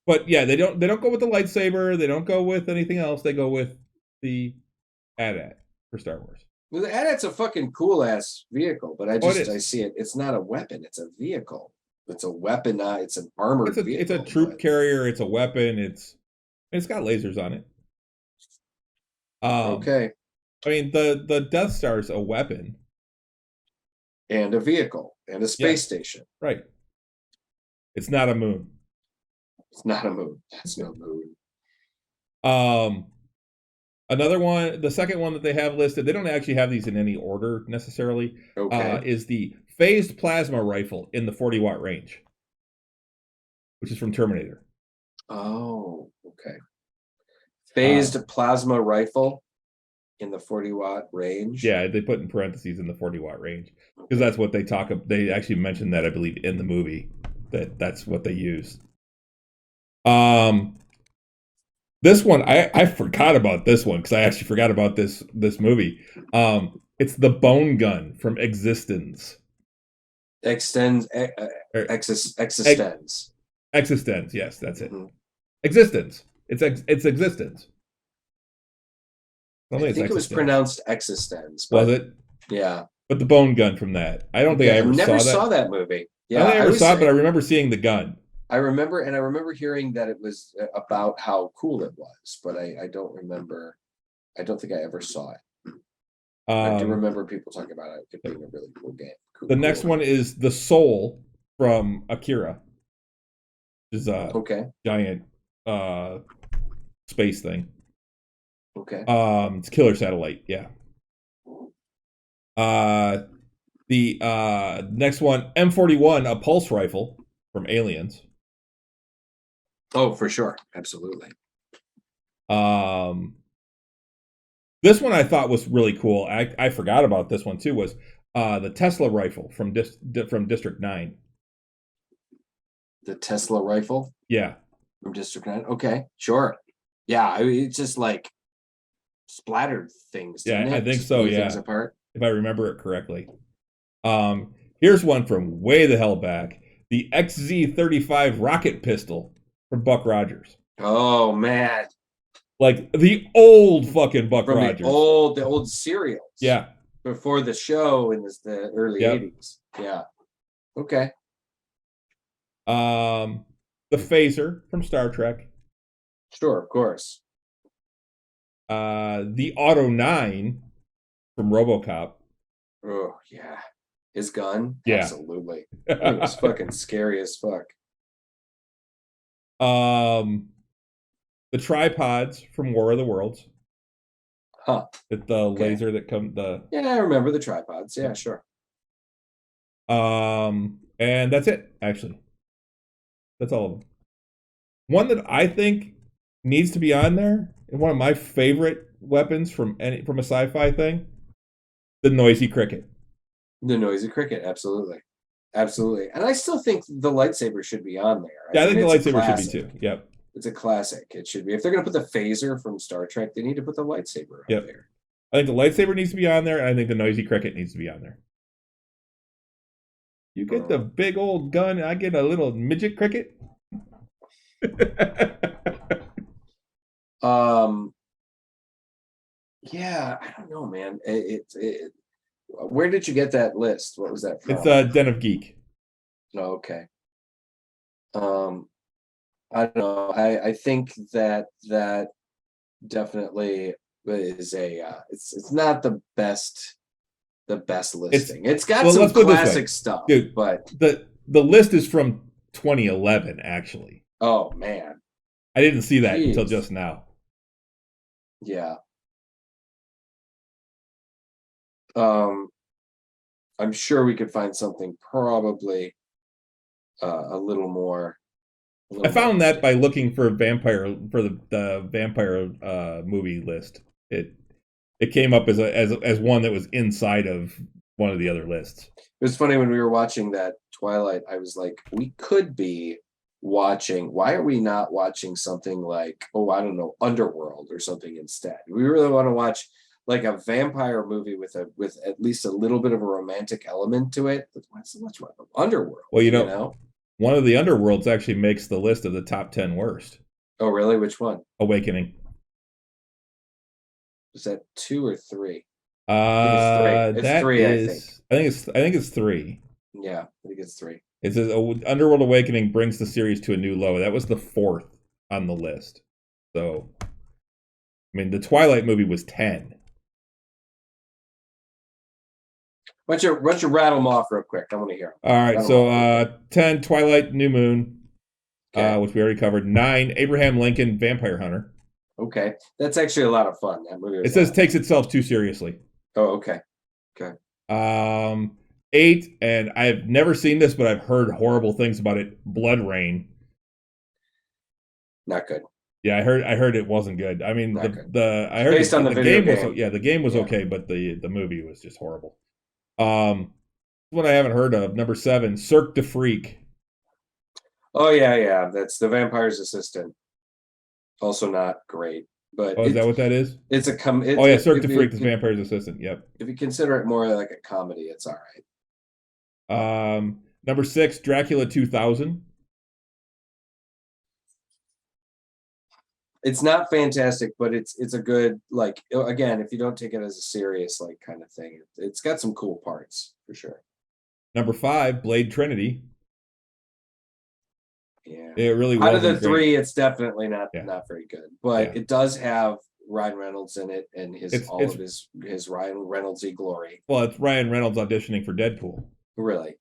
But yeah, they don't go with the lightsaber. They don't go with anything else. They go with the AT-AT for Star Wars. Well, the AT-AT's a fucking cool ass vehicle, but I see it. It's not a weapon. It's a vehicle. It's a weapon. It's an armored vehicle. It's a troop carrier. It's a weapon. It's got lasers on it. Okay. I mean, the Death Star is a weapon and a vehicle and a space station. Right. It's not a moon. It's not a moon. That's no moon. Another one, the second one that they have listed, they don't actually have these in any order necessarily. Okay. Is the phased plasma rifle in the 40-watt range, which is from Terminator. Oh, okay. Phased plasma rifle in the 40-watt range. Yeah, they put in parentheses in the 40-watt range because that's what they talk about. They actually mentioned that, I believe, in the movie, that's what they use. This one, I forgot about this one because I actually forgot about this movie. It's the bone gun from Existence. Existence. Existence, yes, that's it. Mm-hmm. Existence. It's Existence. I think it was pronounced Existence. Was it? Yeah. But the bone gun from that. I don't think I ever saw that movie. Yeah, I never saw it, but I remember seeing the gun. I remember hearing that it was about how cool it was, but I don't remember. I don't think I ever saw it. I do remember people talking about it being a really cool game. The next one is the Soul from Akira. Is a giant space thing. Okay. It's Killer Satellite, yeah. The next one, M41, a pulse rifle from Aliens. Oh, for sure. Absolutely. This one I thought was really cool. I forgot about this one too, was the Tesla rifle from District 9. The Tesla rifle? Yeah. From District 9? Okay, sure. Yeah, it's just like splattered things. Yeah, Didn't it? I think Just so. blew things Yeah, apart. if I remember it correctly. Here's one from way the hell back: the XZ-35 rocket pistol from Buck Rogers. Oh man, Like the old fucking Buck from Rogers. the old serials. Yeah. Before the show in the early Yep. 80s. Yeah. Okay. The phaser from Star Trek. Sure, of course. The Auto 9 from RoboCop. Oh yeah. His gun? Yeah. Absolutely. It was fucking scary as fuck. The tripods from War of the Worlds. Huh. With the laser that comes Yeah, I remember the tripods. Yeah, sure. And that's it, actually. That's all of them. One that I think needs to be on there, and one of my favorite weapons from a sci-fi thing, the noisy cricket. The noisy cricket, absolutely. Absolutely. And I still think the lightsaber should be on there. Yeah, I think the it's a lightsaber should classic. be too. Yep. It's a classic. It should be. If they're going to put the phaser from Star Trek, they need to put the lightsaber up Yep. there. I think the lightsaber needs to be on there, and I think the noisy cricket needs to be on there. You get the big old gun, and I get a little midget cricket. Yeah, I don't know, man. Where did you get that list? What was that from? It's Den of Geek. Oh, okay. I don't know. I think that definitely is it's not the best listing. It's got some classic stuff, dude, but the list is from 2011 actually. Oh man. I didn't see that until just now. Yeah. I'm sure we could find something probably a little more. I found that by looking for the vampire movie list. It came up as one that was inside of one of the other lists. It was funny when we were watching that Twilight. I was like, we could be watching. Why are we not watching something like, I don't know, Underworld or something instead? We really want to watch like a vampire movie with at least a little bit of a romantic element to it. Let's watch Underworld. Well, you know, one of the Underworlds actually makes the list of the top 10 worst. Oh, really? Which one? Awakening. Was that 2 or 3? It's 3. I think it's 3. Yeah, I think it's 3. It says Underworld Awakening brings the series to a new low. That was the 4th on the list. So, I mean, the Twilight movie was 10. Why don't you rattle them off real quick? I want to hear them. All right, so 10, Twilight, New Moon, which we already covered. 9, Abraham Lincoln, Vampire Hunter. Okay, that's actually a lot of fun. That movie. It says takes itself too seriously. Oh, okay. Okay. 8, and I've never seen this, but I've heard horrible things about it. Blood Rain. Not good. Yeah, I heard it wasn't good. I mean, I heard based on the video game. The game was okay, but the movie was just horrible. What I haven't heard of. Number 7, Cirque du Freak. Oh yeah. That's the vampire's assistant. Also not great, but is that what that is? It's a Cirque du Freak, the vampire's assistant. Yep. If you consider it more like a comedy, it's all right. Number 6, Dracula 2000. It's not fantastic, but it's a good, like, again, if you don't take it as a serious like kind of thing, it's got some cool parts for sure. Number 5, Blade Trinity. Yeah, it really out of the 3, it's definitely not very good, but it does have Ryan Reynolds in it and his Ryan Reynolds-y glory. Well, it's Ryan Reynolds auditioning for Deadpool. Really?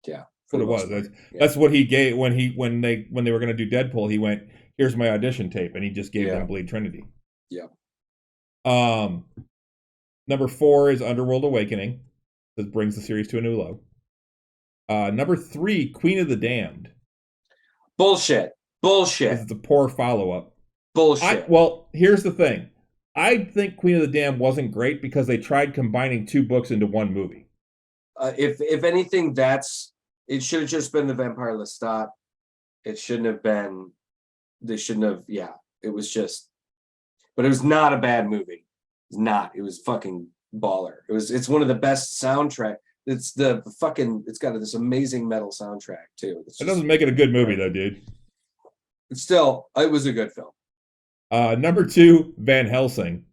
Yeah, that's what it was. That's what he gave when they were going to do Deadpool. He went, "Here's my audition tape," and he just gave them Blade Trinity. Yeah. Number 4 is Underworld Awakening. This brings the series to a new low. Number 3, Queen of the Damned. Bullshit. This is a poor follow-up. Bullshit. Well, here's the thing. I think Queen of the Damned wasn't great because they tried combining 2 books into one movie. If anything, it should have just been the Vampire Lestat. It shouldn't have been. They shouldn't have. Yeah, it was just. But it was not a bad movie. It's not. It was fucking baller. It's one of the best soundtrack. It's got this amazing metal soundtrack too. It doesn't make it a good movie though, dude. Still, it was a good film. Number 2, Van Helsing.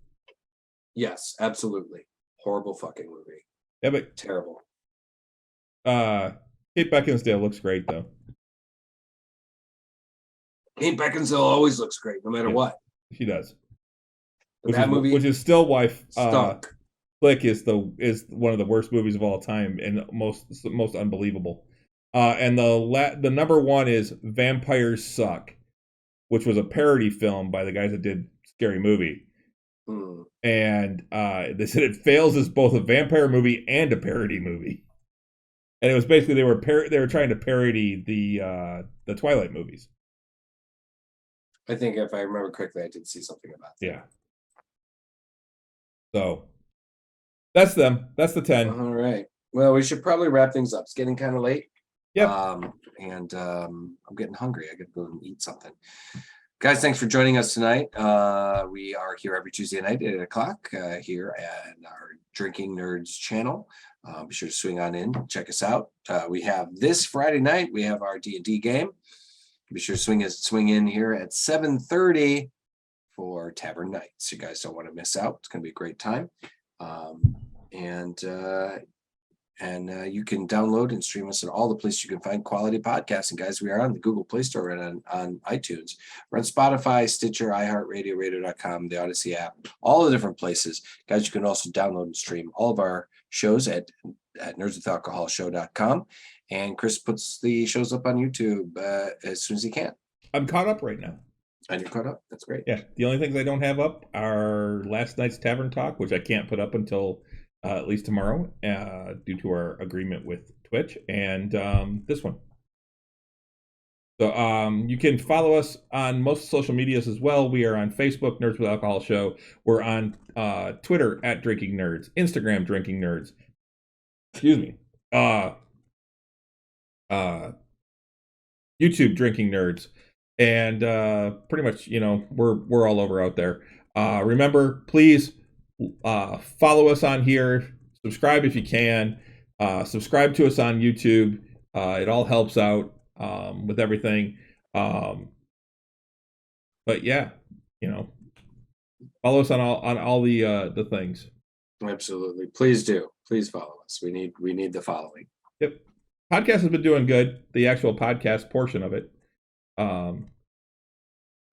Yes, absolutely. Horrible fucking movie. Yeah, but Terrible. Kate Beckinsale looks great though. Kate Beckinsale always looks great, no matter what. She does. But Which is still why stunk. Flick is one of the worst movies of all time and most unbelievable. And the number 1 is Vampires Suck, which was a parody film by the guys that did Scary Movie. And they said it fails as both a vampire movie and a parody movie. And it was basically they were trying to parody the Twilight movies. I think if I remember correctly, I did see something about that. Yeah. So that's them. That's the 10. All right. Well, we should probably wrap things up. It's getting kind of late. Yep. And I'm getting hungry. I got to go and eat something. Guys, thanks for joining us tonight. We are here every Tuesday night at 8 o'clock here at our Drinking Nerds channel. Be sure to swing on in, check us out. We have this Friday night, we have our D&D game. Be sure to swing in here at 7:30 for Tavern Nights. You guys don't want to miss out. It's going to be a great time. And you can download and stream us at all the places you can find quality podcasts. And guys, we are on the Google Play Store and on iTunes. We're on Spotify, Stitcher, iHeartRadio, Radio.com, the Odyssey app, all the different places. Guys, you can also download and stream all of our shows at nerdswithalcoholshow.com. And Chris puts the shows up on YouTube as soon as he can. I'm caught up right now. And you're caught up. That's great. Yeah. The only things I don't have up are last night's Tavern Talk, which I can't put up until at least tomorrow due to our agreement with Twitch, and this one. So you can follow us on most social medias as well. We are on Facebook, Nerds with Alcohol Show. We're on Twitter at Drinking Nerds, Instagram Drinking Nerds. Excuse me. YouTube Drinking Nerds, and pretty much, we're all over out there. Remember, please follow us on here. Subscribe if you can. Subscribe to us on YouTube. It all helps out with everything. But yeah, follow us on all the things. Absolutely. Please do. Please follow us. We need the following. Yep. Podcast has been doing good. The actual podcast portion of it.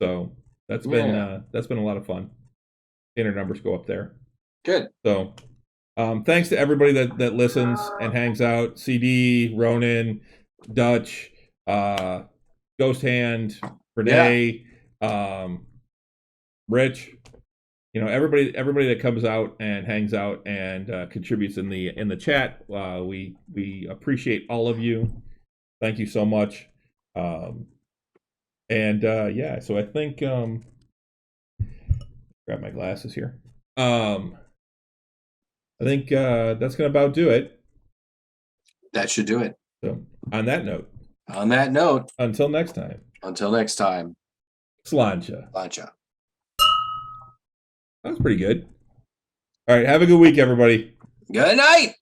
So that's been a lot of fun. Inner numbers go up there. Good. So thanks to everybody that listens and hangs out. CD, Ronan, Dutch, Ghost Hand, Renee, Rich. Everybody that comes out and hangs out and contributes in the chat. We appreciate all of you. Thank you so much. So I think grab my glasses here. I think that's gonna about do it. That should do it. So on that note, until next time. Sláinte. That was pretty good. All right, have a good week, everybody. Good night.